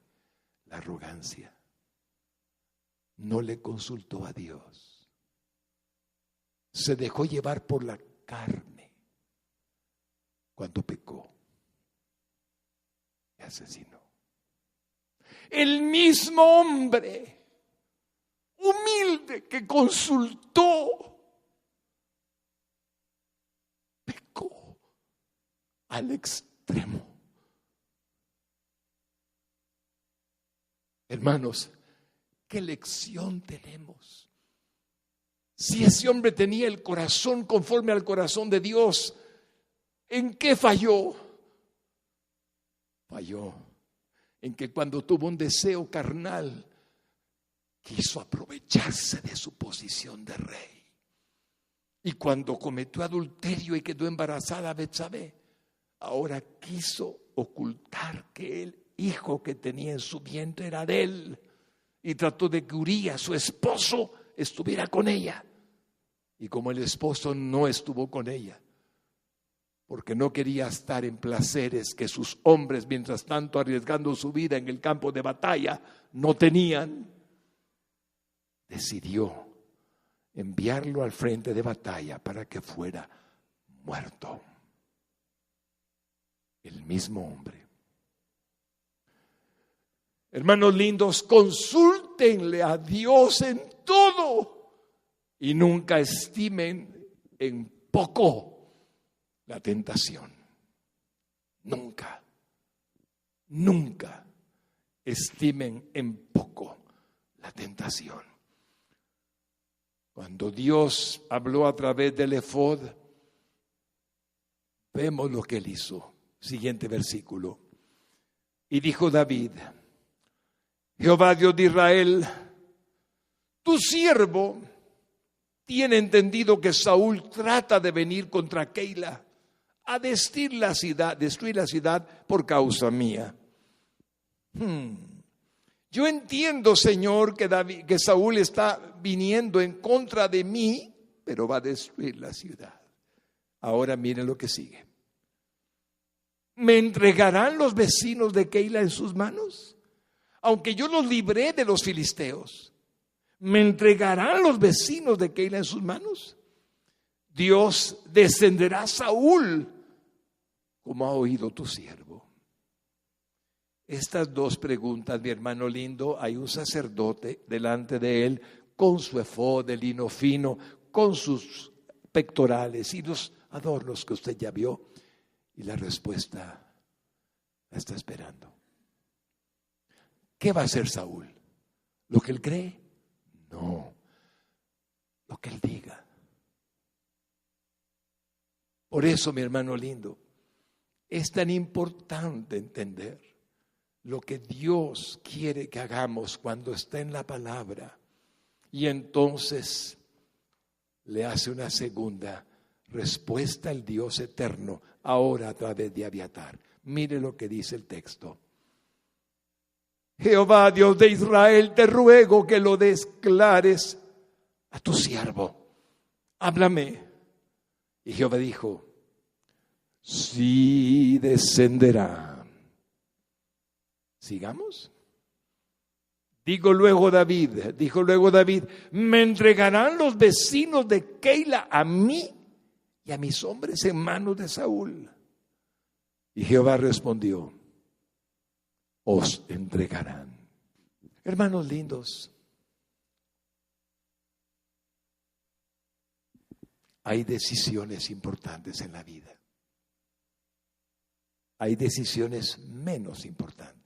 S1: la arrogancia. No le consultó a Dios. Se dejó llevar por la carne cuando pecó y asesinó. El mismo hombre humilde que consultó, pecó al extremo. Hermanos, ¿qué lección tenemos? Si ese hombre tenía el corazón conforme al corazón de Dios, ¿en qué falló? Falló en que cuando tuvo un deseo carnal, quiso aprovecharse de su posición de rey. Y cuando cometió adulterio y quedó embarazada Betsabé, ahora quiso ocultar que el hijo que tenía en su vientre era de él. Y trató de que Urías, su esposo, estuviera con ella. Y como el esposo no estuvo con ella, porque no quería estar en placeres que sus hombres, mientras tanto arriesgando su vida en el campo de batalla, no tenían, decidió enviarlo al frente de batalla para que fuera muerto. El mismo hombre. Hermanos lindos, consúltenle a Dios en todo y nunca estimen en poco la tentación. Nunca, nunca estimen en poco la tentación. Cuando Dios habló a través del efod, vemos lo que él hizo. Siguiente versículo. Y dijo David: Jehová Dios de Israel, tu siervo tiene entendido que Saúl trata de venir contra Keila a destruir la ciudad por causa mía. Yo entiendo, Señor, que Saúl está viniendo en contra de mí, pero va a destruir la ciudad. Ahora miren lo que sigue. ¿Me entregarán los vecinos de Keila en sus manos? Aunque yo los libré de los filisteos, ¿me entregarán los vecinos de Keila en sus manos? Dios descenderá a Saúl, como ha oído tu siervo. Estas dos preguntas, mi hermano lindo, hay un sacerdote delante de él con su efod de lino fino, con sus pectorales y los adornos que usted ya vio, y la respuesta la está esperando. ¿Qué va a hacer Saúl? ¿Lo que él cree? No, lo que él diga. Por eso, mi hermano lindo, es tan importante entender lo que Dios quiere que hagamos cuando está en la palabra. Y entonces le hace una segunda respuesta al Dios eterno, ahora a través de Abiatar. Mire lo que dice el texto. Jehová, Dios de Israel, te ruego que lo declares a tu siervo. Háblame. Y Jehová dijo: sí descenderá. Sigamos. Dijo luego David, ¿me entregarán los vecinos de Keila a mí y a mis hombres en manos de Saúl? Y Jehová respondió: os entregarán. Hermanos lindos, hay decisiones importantes en la vida. Hay decisiones menos importantes.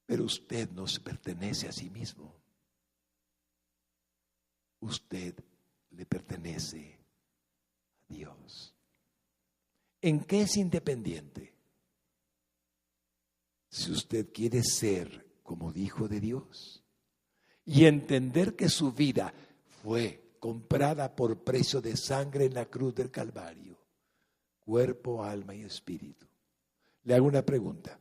S1: Pero usted no se pertenece a sí mismo. Usted le pertenece a Dios. ¿En qué es independiente? Si usted quiere ser como hijo de Dios y entender que su vida fue comprada por precio de sangre en la cruz del Calvario, cuerpo, alma y espíritu. Le hago una pregunta.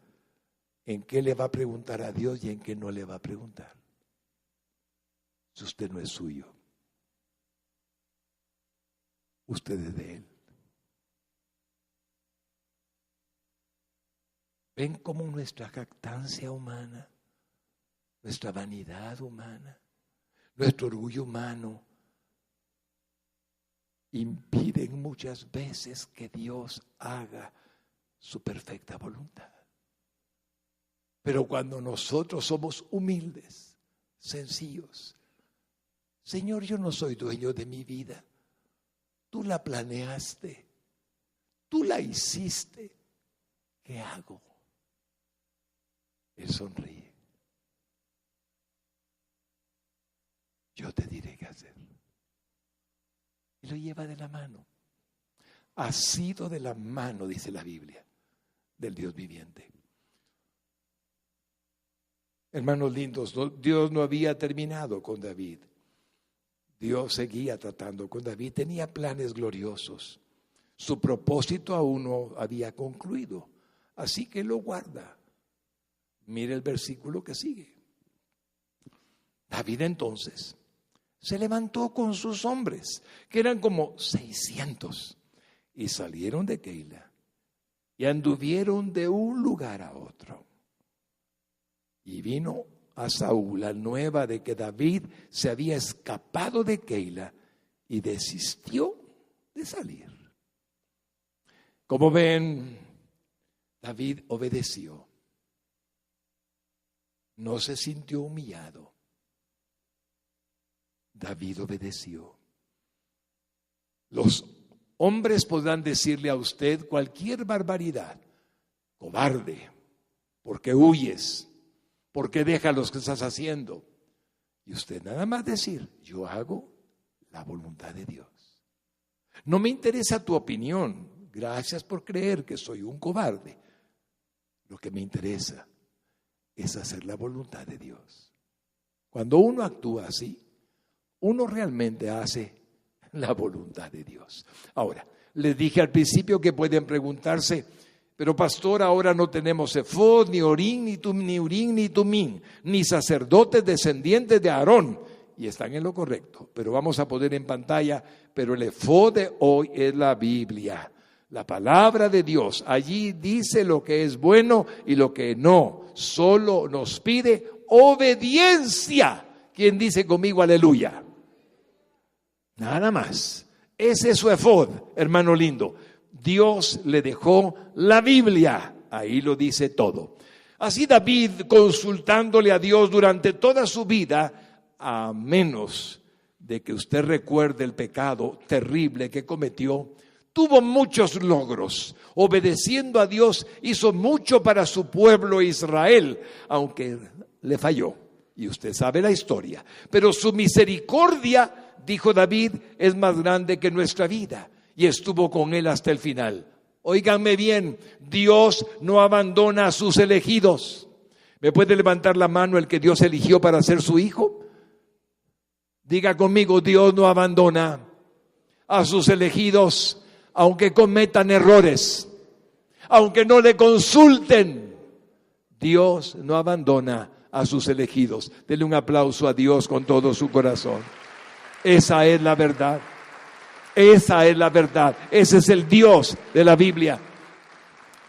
S1: ¿En qué le va a preguntar a Dios y en qué no le va a preguntar? si usted no es suyo? Usted es de Él. ¿Ven cómo nuestra jactancia humana, nuestra vanidad humana, nuestro orgullo humano impiden muchas veces que Dios haga su perfecta voluntad? Pero cuando nosotros somos humildes, sencillos, Señor, yo no soy dueño de mi vida. Tú la planeaste, tú la hiciste. ¿Qué hago? Él sonríe. Yo te diré qué hacer. Y lo lleva de la mano. Asido de la mano, dice la Biblia, del Dios viviente. Hermanos lindos, Dios no había terminado con David. Dios seguía tratando con David. Tenía planes gloriosos. Su propósito aún no había concluido. Así que lo guarda. Mire el versículo que sigue. David entonces se levantó con sus hombres, que eran como 600, y salieron de Keila y anduvieron de un lugar a otro. Y vino a Saúl la nueva de que David se había escapado de Keila y desistió de salir. Como ven, David obedeció. No se sintió humillado. David obedeció. Los hombres podrán decirle a usted cualquier barbaridad. Cobarde, porque huyes, porque dejas lo que estás haciendo. Y usted nada más decir, yo hago la voluntad de Dios. No me interesa tu opinión. Gracias por creer que soy un cobarde. Lo que me interesa es hacer la voluntad de Dios. Cuando uno actúa así, uno realmente hace la voluntad de Dios. Ahora, les dije al principio que pueden preguntarse, pero pastor, ahora no tenemos efod, ni Urim, ni Tumim, ni sacerdotes descendientes de Aarón. Y están en lo correcto, pero vamos a poner en pantalla, pero el efod de hoy es la Biblia. La palabra de Dios, allí dice lo que es bueno y lo que no. Solo nos pide obediencia. ¿Quién dice conmigo aleluya? Nada más. Ese es su efod, hermano lindo. Dios le dejó la Biblia. Ahí lo dice todo. Así David, consultándole a Dios durante toda su vida, a menos de que usted recuerde el pecado terrible que cometió, tuvo muchos logros. Obedeciendo a Dios, hizo mucho para su pueblo Israel, aunque le falló. Y usted sabe la historia. Pero su misericordia, dijo David, es más grande que nuestra vida. Y estuvo con él hasta el final. Óiganme bien, Dios no abandona a sus elegidos. ¿Me puede levantar la mano el que Dios eligió para ser su hijo? Diga conmigo, Dios no abandona a sus elegidos, aunque cometan errores, aunque no le consulten. Dios no abandona a sus elegidos. Denle un aplauso a Dios con todo su corazón. Esa es la verdad. Esa es la verdad. Ese es el Dios de la Biblia.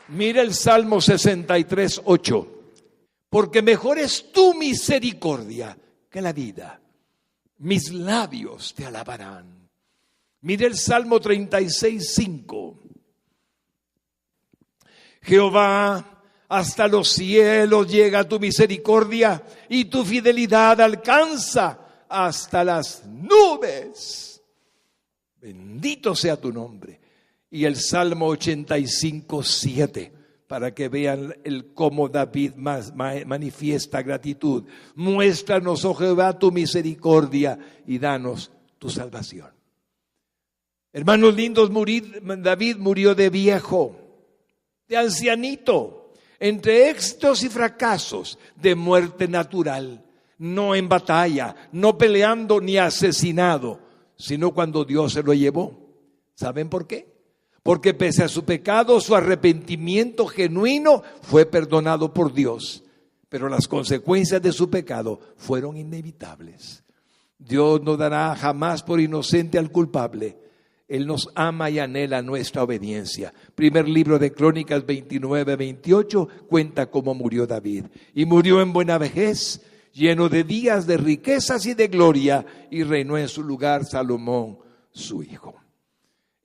S1: Mira el Salmo 63, 8. Porque mejor es tu misericordia que la vida. Mis labios te alabarán. Mira el Salmo 36, 5. Jehová, hasta los cielos llega tu misericordia y tu fidelidad alcanza hasta las nubes. Bendito sea tu nombre. Y el Salmo 85, 7, para que vean cómo David manifiesta gratitud. Muéstranos, oh Jehová, tu misericordia y danos tu salvación. Hermanos lindos, David murió de viejo, de ancianito, entre éxitos y fracasos, de muerte natural, no en batalla, no peleando ni asesinado, sino cuando Dios se lo llevó. ¿Saben por qué? Porque pese a su pecado, su arrepentimiento genuino fue perdonado por Dios, pero las consecuencias de su pecado fueron inevitables. Dios no dará jamás por inocente al culpable. Él nos ama y anhela nuestra obediencia. Primer libro de Crónicas 29-28 cuenta cómo murió David. Y murió en buena vejez, lleno de días de riquezas y de gloria, y reinó en su lugar Salomón, su hijo.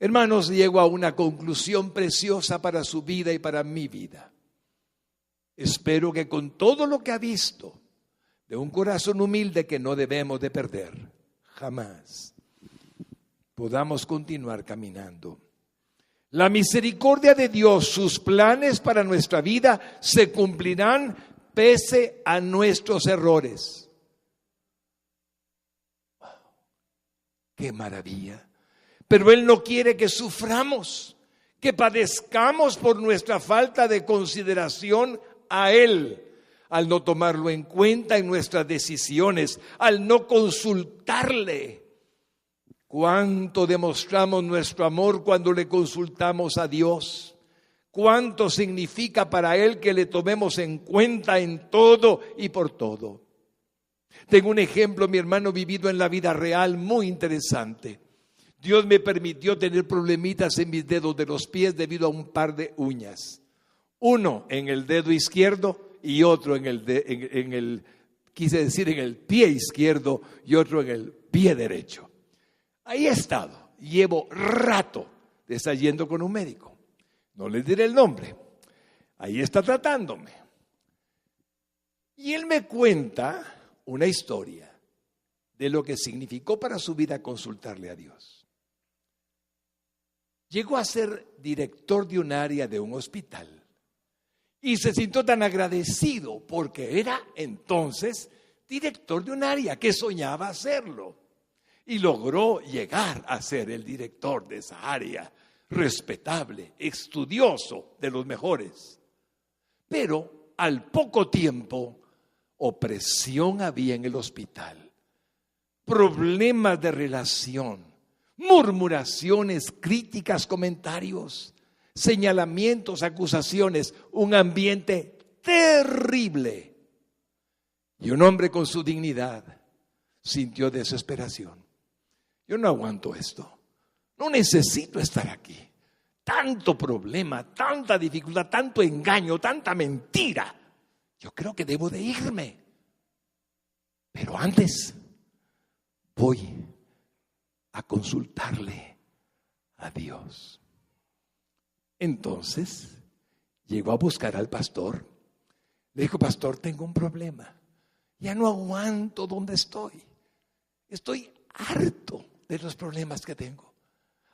S1: Hermanos, llego a una conclusión preciosa para su vida y para mi vida. Espero que con todo lo que ha visto, de un corazón humilde que no debemos de perder, jamás, podamos continuar caminando. La misericordia de Dios, sus planes para nuestra vida se cumplirán pese a nuestros errores. ¡Wow! ¡Qué maravilla! Pero Él no quiere que suframos, que padezcamos por nuestra falta de consideración a Él, al no tomarlo en cuenta en nuestras decisiones, al no consultarle. ¿Cuánto demostramos nuestro amor cuando le consultamos a Dios? ¿Cuánto significa para Él que le tomemos en cuenta en todo y por todo? Tengo un ejemplo, mi hermano, vivido en la vida real muy interesante. Dios me permitió tener problemitas en mis dedos de los pies debido a un par de uñas. Uno en el dedo izquierdo y otro en el pie izquierdo y otro en el pie derecho. Ahí he estado, llevo rato de estar yendo con un médico. No les diré el nombre. Ahí está tratándome. Y él me cuenta una historia de lo que significó para su vida consultarle a Dios. Llegó a ser director de un área de un hospital y se sintió tan agradecido porque era entonces director de un área que soñaba hacerlo y logró llegar a ser el director de esa área, respetable, estudioso, de los mejores. Pero al poco tiempo, opresión había en el hospital, problemas de relación, murmuraciones, críticas, comentarios, señalamientos, acusaciones, un ambiente terrible. Y un hombre con su dignidad sintió desesperación. Yo no aguanto esto, no necesito estar aquí. Tanto problema, tanta dificultad, tanto engaño, tanta mentira. Yo creo que debo de irme. Pero antes voy a consultarle a Dios. Entonces llegó a buscar al pastor. Le dijo: pastor, tengo un problema. Ya no aguanto donde estoy. Estoy harto de los problemas que tengo.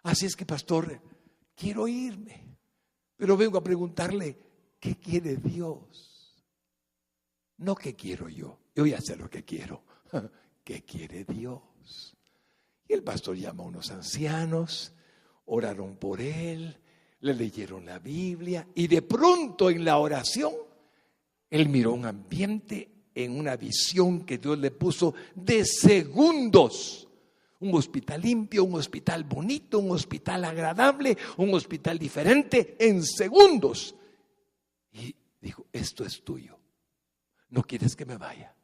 S1: Así es que, pastor, quiero irme. Pero vengo a preguntarle, ¿qué quiere Dios? No qué quiero yo. Yo ya sé lo que quiero. ¿Qué quiere Dios? Y el pastor llamó a unos ancianos, oraron por él, le leyeron la Biblia y de pronto en la oración él miró un ambiente en una visión que Dios le puso de segundos. Un hospital limpio, un hospital bonito, un hospital agradable, un hospital diferente en segundos. Y dijo: esto es tuyo, ¿no quieres que me vaya?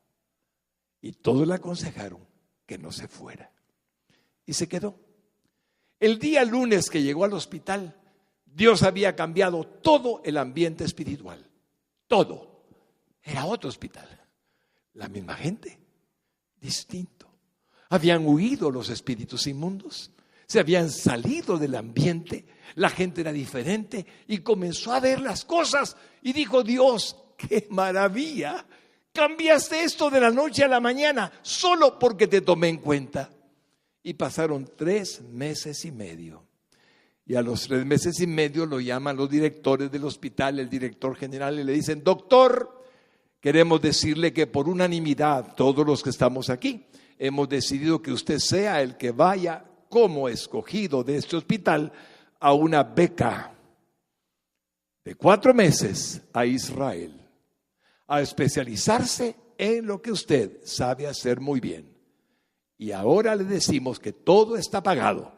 S1: Y todos le aconsejaron que no se fuera. Y se quedó. El día lunes que llegó al hospital, Dios había cambiado todo el ambiente espiritual. Todo. Era otro hospital. La misma gente, distinto. Habían huido los espíritus inmundos, se habían salido del ambiente, la gente era diferente y comenzó a ver las cosas y dijo: Dios, qué maravilla, cambiaste esto de la noche a la mañana solo porque te tomé en cuenta. Y pasaron 3 meses y medio. Y a los 3 meses y medio lo llaman los directores del hospital, el director general, y le dicen: doctor, queremos decirle que por unanimidad, todos los que estamos aquí, hemos decidido que usted sea el que vaya como escogido de este hospital a una beca de 4 meses a Israel, a especializarse en lo que usted sabe hacer muy bien. Y ahora le decimos que todo está pagado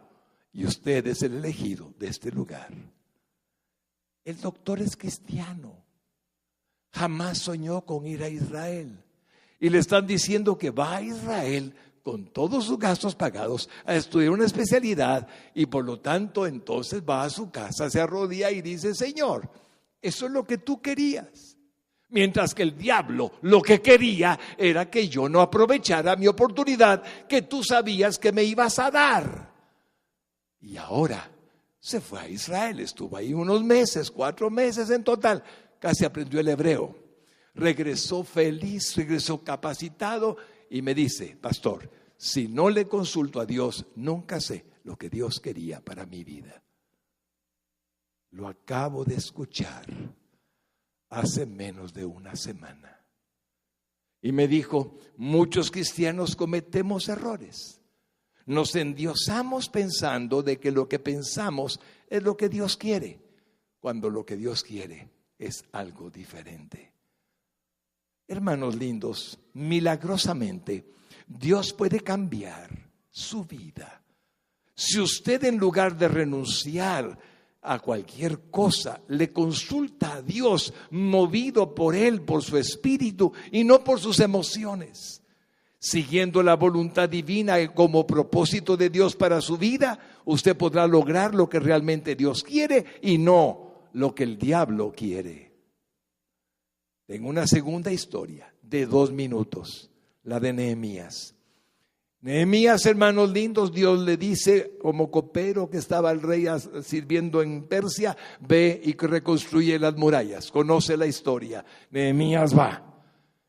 S1: y usted es el elegido de este lugar. El doctor es cristiano, jamás soñó con ir a Israel. Y le están diciendo que va a Israel con todos sus gastos pagados, a estudiar una especialidad y por lo tanto entonces va a su casa, se arrodilla y dice: Señor, eso es lo que tú querías. Mientras que el diablo lo que quería era que yo no aprovechara mi oportunidad que tú sabías que me ibas a dar. Y ahora se fue a Israel, estuvo ahí unos meses, 4 meses en total, casi aprendió el hebreo. Regresó feliz, regresó capacitado y me dice: pastor, si no le consulto a Dios, nunca sé lo que Dios quería para mi vida. Lo acabo de escuchar hace menos de una semana. Y me dijo: muchos cristianos cometemos errores. Nos endiosamos pensando de que lo que pensamos es lo que Dios quiere, cuando lo que Dios quiere es algo diferente. Hermanos lindos, milagrosamente Dios puede cambiar su vida. Si usted, en lugar de renunciar a cualquier cosa, le consulta a Dios, movido por Él, por su espíritu y no por sus emociones, siguiendo la voluntad divina como propósito de Dios para su vida, usted podrá lograr lo que realmente Dios quiere y no lo que el diablo quiere. Tengo una segunda historia de 2 minutos, la de Nehemías. Nehemías, hermanos lindos, Dios le dice, como copero que estaba el rey sirviendo en Persia: ve y reconstruye las murallas. Conoce la historia. Nehemías va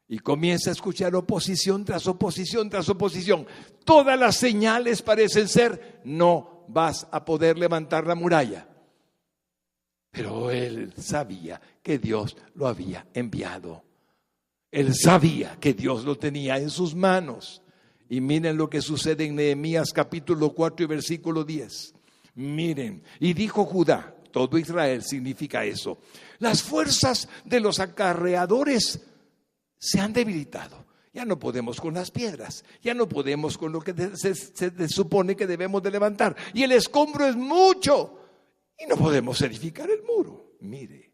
S1: y comienza a escuchar oposición tras oposición tras oposición. Todas las señales parecen ser: no vas a poder levantar la muralla. Pero él sabía que Dios lo había enviado. Él sabía que Dios lo tenía en sus manos. Y miren lo que sucede en Nehemías capítulo 4 y versículo 10. Miren: y dijo Judá, todo Israel significa eso: las fuerzas de los acarreadores se han debilitado. Ya no podemos con las piedras, ya no podemos con lo que se supone que debemos de levantar. Y el escombro es mucho y no podemos edificar el muro. Mire.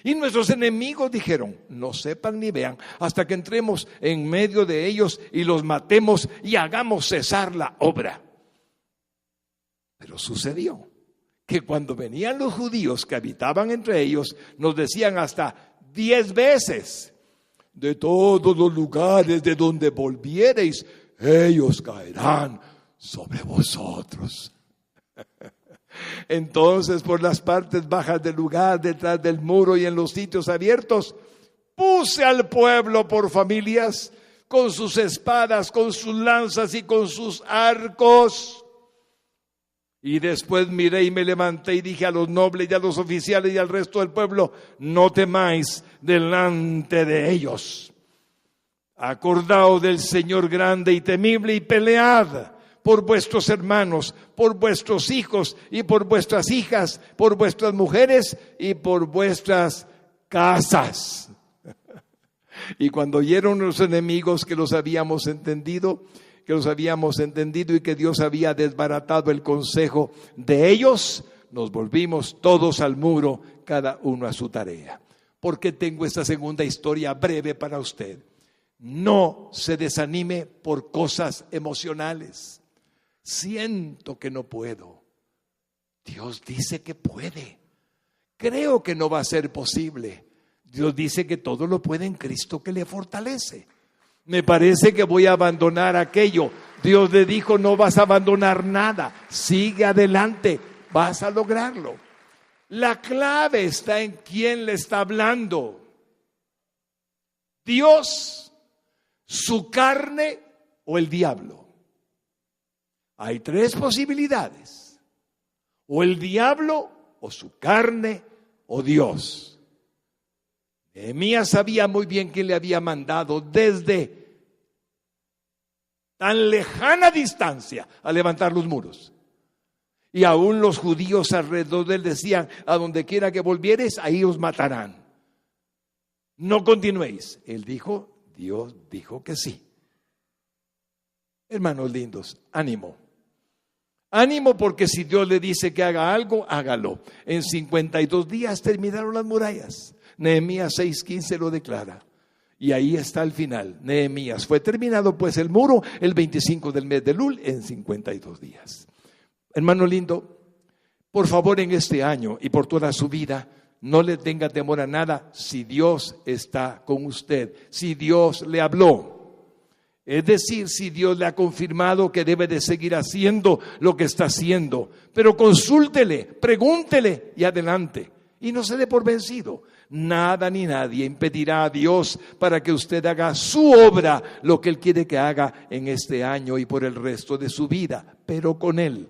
S1: Y nuestros enemigos dijeron: no sepan ni vean hasta que entremos en medio de ellos y los matemos y hagamos cesar la obra. Pero sucedió que cuando venían los judíos que habitaban entre ellos, nos decían hasta 10 veces: de todos los lugares de donde volviereis, ellos caerán sobre vosotros. Entonces, por las partes bajas del lugar, detrás del muro y en los sitios abiertos, puse al pueblo por familias, con sus espadas, con sus lanzas y con sus arcos. Y después miré y me levanté y dije a los nobles y a los oficiales y al resto del pueblo: no temáis delante de ellos. Acordaos del Señor grande y temible y pelead por vuestros hermanos, por vuestros hijos y por vuestras hijas, por vuestras mujeres y por vuestras casas. Y cuando oyeron los enemigos que los habíamos entendido y que Dios había desbaratado el consejo de ellos, nos volvimos todos al muro, cada uno a su tarea. ¿Por qué tengo esta segunda historia breve para usted? No se desanime por cosas emocionales. Siento que no puedo. Dios dice que puede. Creo que no va a ser posible. Dios dice que todo lo puede en Cristo que le fortalece. Me parece que voy a abandonar aquello. Dios le dijo: no vas a abandonar nada. Sigue adelante, vas a lograrlo. La clave está en quién le está hablando. Dios, su carne o el diablo. Hay 3 posibilidades: o el diablo, o su carne, o Dios. Nehemías sabía muy bien quién le había mandado desde tan lejana distancia a levantar los muros. Y aún los judíos alrededor de él decían: a donde quiera que volvieres, ahí os matarán. No continuéis. Él dijo: Dios dijo que sí. Hermanos lindos, ánimo. Ánimo, porque si Dios le dice que haga algo, hágalo. En 52 días terminaron las murallas. Nehemías 6:15 lo declara. Y ahí está el final, Nehemías. Fue terminado pues el muro el 25 del mes de Elul en 52 días. Hermano lindo, por favor en este año y por toda su vida, no le tenga temor a nada si Dios está con usted, si Dios le habló. Es decir, si Dios le ha confirmado que debe de seguir haciendo lo que está haciendo. Pero consúltele, pregúntele y adelante. Y no se dé por vencido. Nada ni nadie impedirá a Dios para que usted haga su obra, lo que Él quiere que haga en este año y por el resto de su vida. Pero con Él,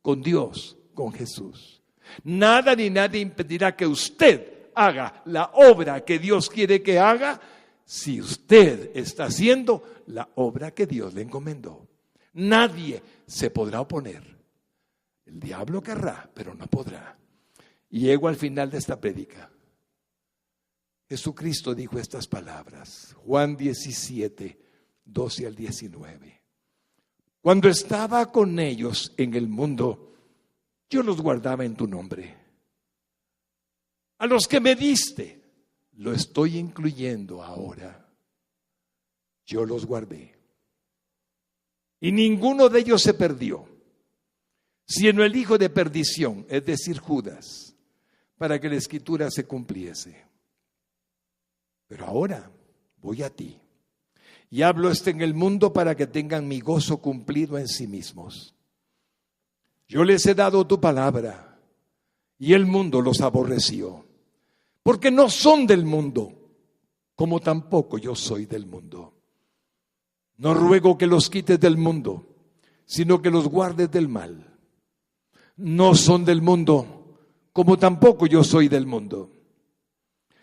S1: con Dios, con Jesús. Nada ni nadie impedirá que usted haga la obra que Dios quiere que haga si usted está haciendo la obra que Dios le encomendó. Nadie se podrá oponer. El diablo querrá, pero no podrá. Y llego al final de esta prédica. Jesucristo dijo estas palabras, Juan 17, 12 al 19. Cuando estaba con ellos en el mundo, yo los guardaba en tu nombre. A los que me diste, lo estoy incluyendo ahora. Yo los guardé. Y ninguno de ellos se perdió, sino el hijo de perdición, es decir, Judas, para que la escritura se cumpliese. Pero ahora voy a ti y hablo en el mundo para que tengan mi gozo cumplido en sí mismos. Yo les he dado tu palabra y el mundo los aborreció, porque no son del mundo, como tampoco yo soy del mundo. No ruego que los quites del mundo, sino que los guardes del mal. No son del mundo, como tampoco yo soy del mundo.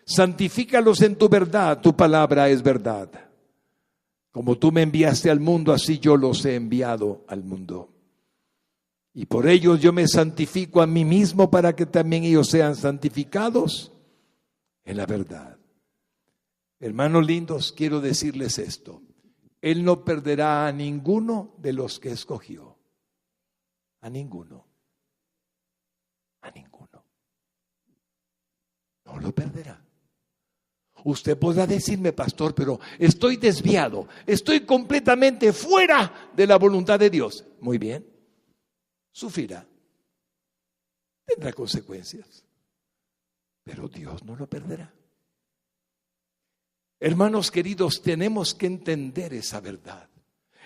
S1: Santifícalos en tu verdad, tu palabra es verdad. Como tú me enviaste al mundo, así yo los he enviado al mundo. Y por ellos yo me santifico a mí mismo para que también ellos sean santificados en la verdad. Hermanos lindos, quiero decirles esto. Él no perderá a ninguno de los que escogió. A ninguno. A ninguno. No lo perderá. Usted podrá decirme, pastor, pero estoy desviado, estoy completamente fuera de la voluntad de Dios. Muy bien, sufrirá, tendrá consecuencias, pero Dios no lo perderá. Hermanos queridos, tenemos que entender esa verdad.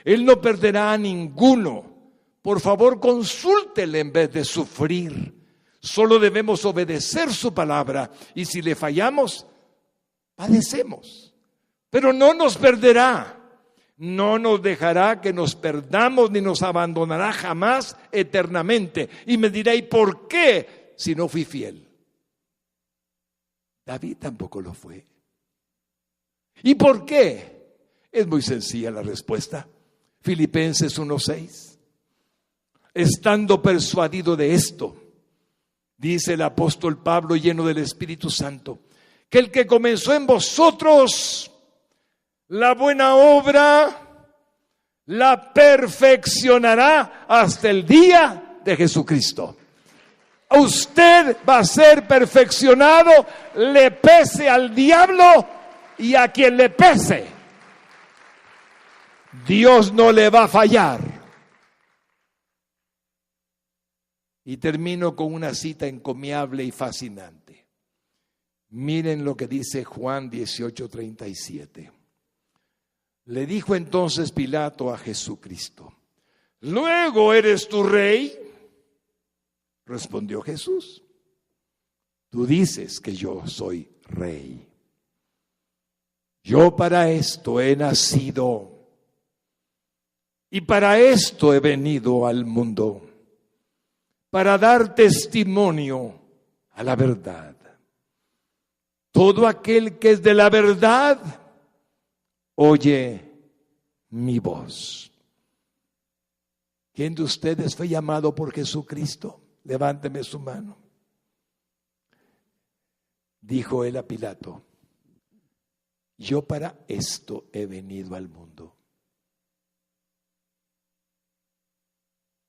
S1: Él no perderá a ninguno. Por favor, consúltele en vez de sufrir. Solo debemos obedecer su palabra y si le fallamos, padecemos, pero no nos perderá, no nos dejará que nos perdamos ni nos abandonará jamás eternamente. Y me dirá, ¿y por qué si no fui fiel? David tampoco lo fue. ¿Y por qué? Es muy sencilla la respuesta. Filipenses 1:6. Estando persuadido de esto, dice el apóstol Pablo lleno del Espíritu Santo, que el que comenzó en vosotros la buena obra, la perfeccionará hasta el día de Jesucristo. Usted va a ser perfeccionado, le pese al diablo y a quien le pese. Dios no le va a fallar. Y termino con una cita encomiable y fascinante. Miren lo que dice Juan 18:37. Le dijo entonces Pilato a Jesucristo, ¿luego eres tu rey? Respondió Jesús, tú dices que yo soy rey. Yo para esto he nacido y para esto he venido al mundo, para dar testimonio a la verdad. Todo aquel que es de la verdad, oye mi voz. ¿Quién de ustedes fue llamado por Jesucristo? Levánteme su mano. Dijo él a Pilato, yo para esto he venido al mundo.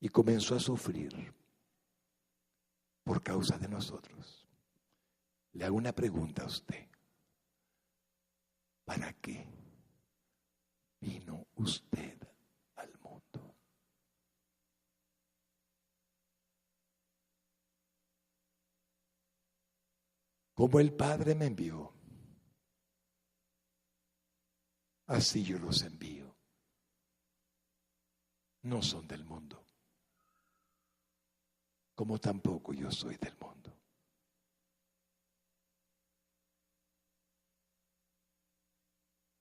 S1: Y comenzó a sufrir por causa de nosotros. Le hago una pregunta a usted. ¿para qué vino usted al mundo? Como el Padre me envió, así yo los envío. No son del mundo, como tampoco yo soy del mundo.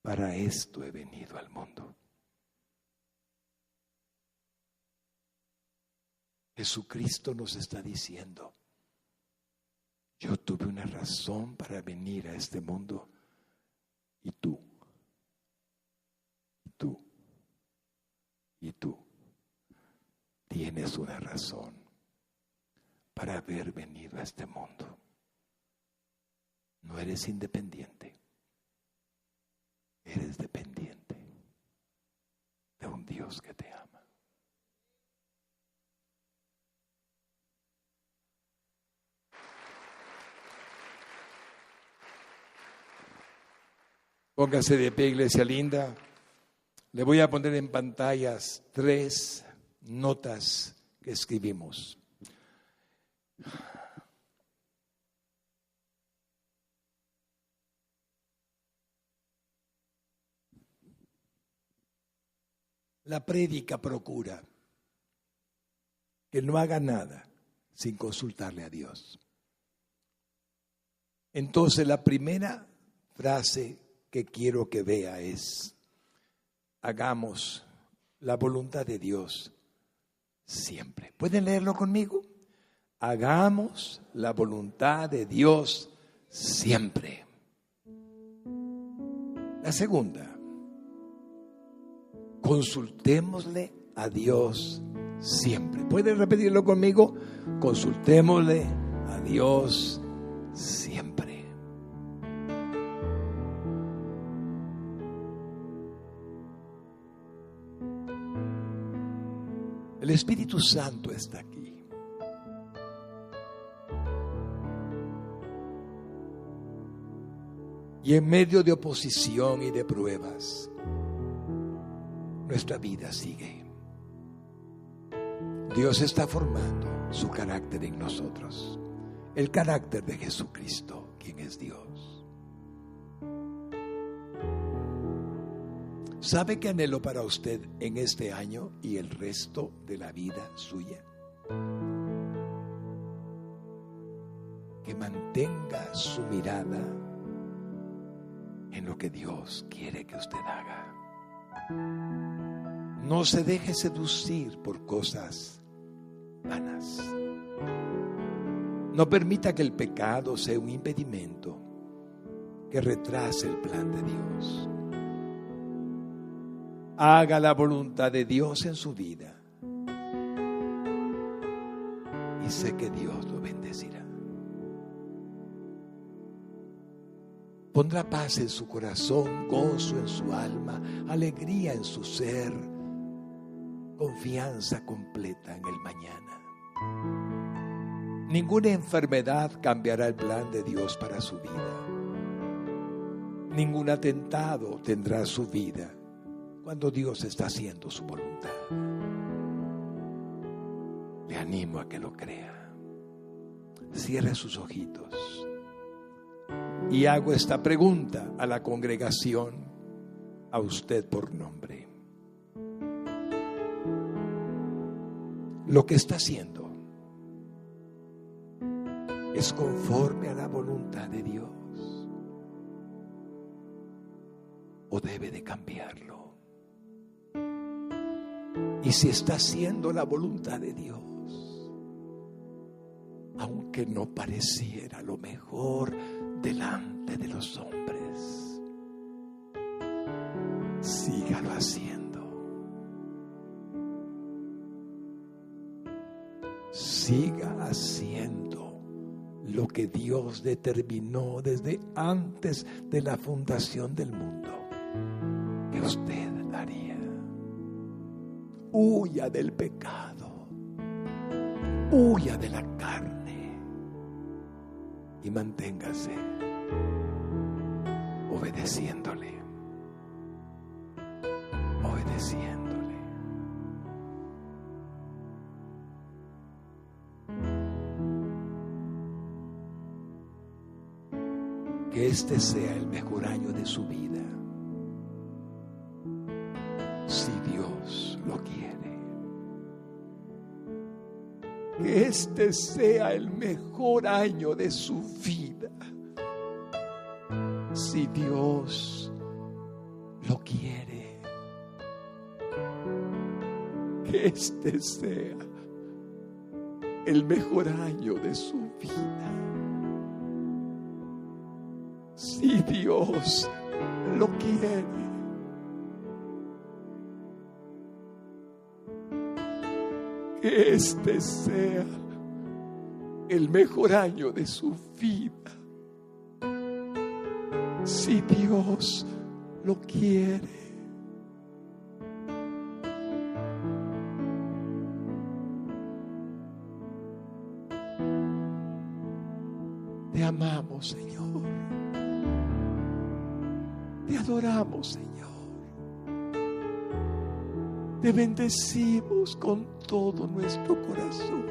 S1: Para esto he venido al mundo. Jesucristo nos está diciendo, yo tuve una razón para venir a este mundo y tú tienes una razón para haber venido a este mundo. No eres independiente, eres dependiente de un Dios que te ama. Póngase de pie, iglesia linda. Le voy a poner en pantallas 3 notas que escribimos. La prédica procura que no haga nada sin consultarle a Dios. Entonces la primera frase que quiero que vea es: hagamos la voluntad de Dios siempre. ¿Pueden leerlo conmigo? Hagamos la voluntad de Dios siempre. La segunda, consultémosle a Dios siempre. ¿Pueden repetirlo conmigo? Consultémosle a Dios siempre. El Espíritu Santo está aquí. Y en medio de oposición y de pruebas, nuestra vida sigue. Dios está formando su carácter en nosotros, el carácter de Jesucristo, quien es Dios. ¿Sabe qué anhelo para usted en este año y el resto de la vida suya? Que mantenga su mirada en lo que Dios quiere que usted haga. No se deje seducir por cosas vanas. No permita que el pecado sea un impedimento que retrase el plan de Dios. Haga la voluntad de Dios en su vida y sé que Dios lo bendecirá. Pondrá paz en su corazón, gozo en su alma, alegría en su ser, confianza completa en el mañana. Ninguna enfermedad cambiará el plan de Dios para su vida. Ningún atentado tendrá su vida cuando Dios está haciendo su voluntad. Le animo a que lo crea. Cierre sus ojitos. Y hago esta pregunta a la congregación, a usted por nombre. Lo que está haciendo es conforme a la voluntad de Dios, o debe de cambiarlo. Y si está haciendo la voluntad de Dios, aunque no pareciera lo mejor delante de los hombres, sígalo haciendo. Siga haciendo lo que Dios determinó desde antes de la fundación del mundo que usted haría. Huya del pecado, huya de la carne y manténgase obedeciéndole, obedeciéndole. Que este sea el mejor año de su vida, si Dios lo quiere. Que este sea el mejor año de su vida, si Dios lo quiere. Que este sea el mejor año de su vida, si Dios lo quiere. Que este sea el mejor año de su vida, si Dios lo quiere. Te amamos, Señor. Te adoramos, Señor. Te bendecimos con todo nuestro corazón.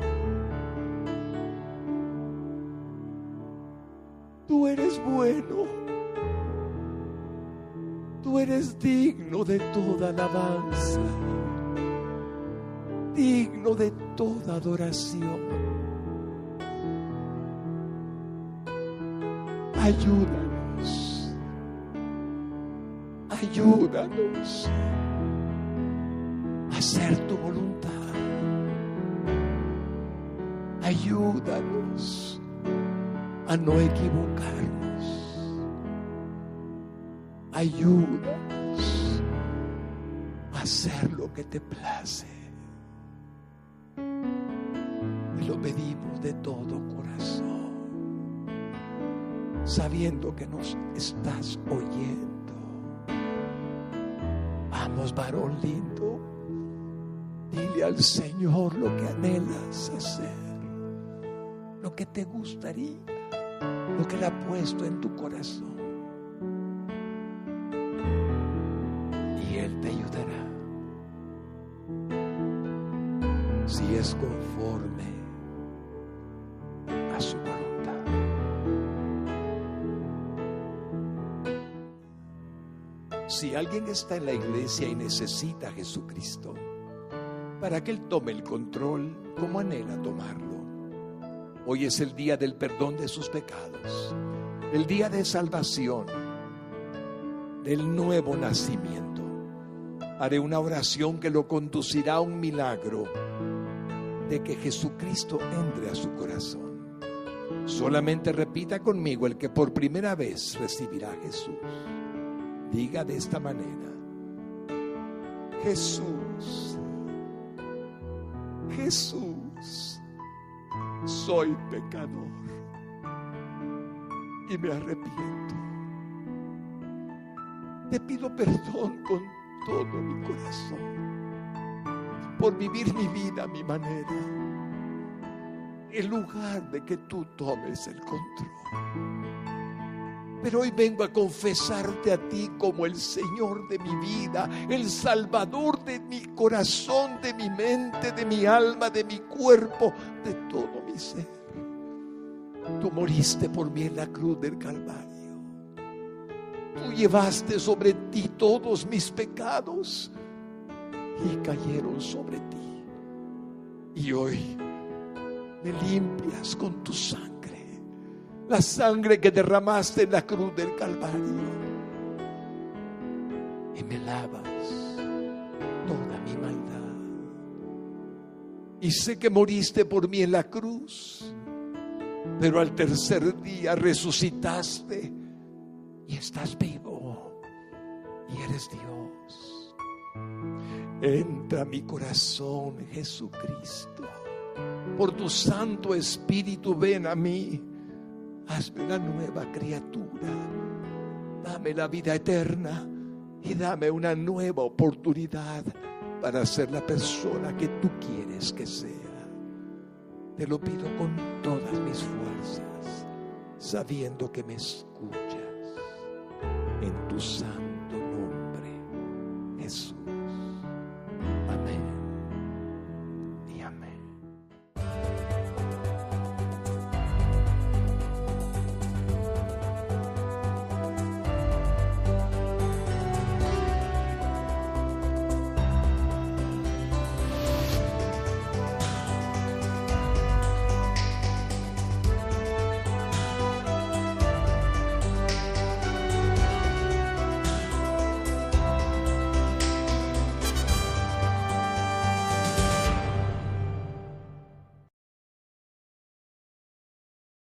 S1: Tú eres bueno. Tú eres digno de toda alabanza, digno de toda adoración. Ayúdanos, ayúdanos a hacer tu voluntad. Ayúdanos a no equivocarnos. Ayúdanos a hacer lo que te place. Y lo pedimos de todo corazón, sabiendo que nos estás oyendo. Vamos, varón lindo, dile al Señor lo que anhelas hacer, lo que te gustaría, lo que Él ha puesto en tu corazón. Y Él te ayudará, si es conforme a su voluntad. Si alguien está en la iglesia y necesita a Jesucristo para que Él tome el control como anhela tomarlo, hoy es el día del perdón de sus pecados, el día de salvación, del nuevo nacimiento. Haré una oración que lo conducirá a un milagro de que Jesucristo entre a su corazón. Solamente repita conmigo el que por primera vez recibirá a Jesús. Diga de esta manera: Jesús, Jesús, soy pecador y me arrepiento. Te pido perdón con todo mi corazón por vivir mi vida a mi manera, en lugar de que tú tomes el control. Pero hoy vengo a confesarte a ti como el Señor de mi vida, el Salvador de mi corazón, de mi mente, de mi alma, de mi cuerpo, de todo mi ser. Tú moriste por mí en la cruz del Calvario. Tú llevaste sobre ti todos mis pecados y cayeron sobre ti. Y hoy me limpias con tu sangre. La sangre que derramaste en la cruz del Calvario, y me lavas toda mi maldad. Y sé que moriste por mí en la cruz, pero al tercer día resucitaste y estás vivo y eres Dios. Entra a mi corazón, Jesucristo. Por tu Santo Espíritu ven a mí. Hazme una nueva criatura. Dame la vida eterna y dame una nueva oportunidad para ser la persona que tú quieres que sea. Te lo pido con todas mis fuerzas, sabiendo que me escuchas. tu santo nombre, Jesús.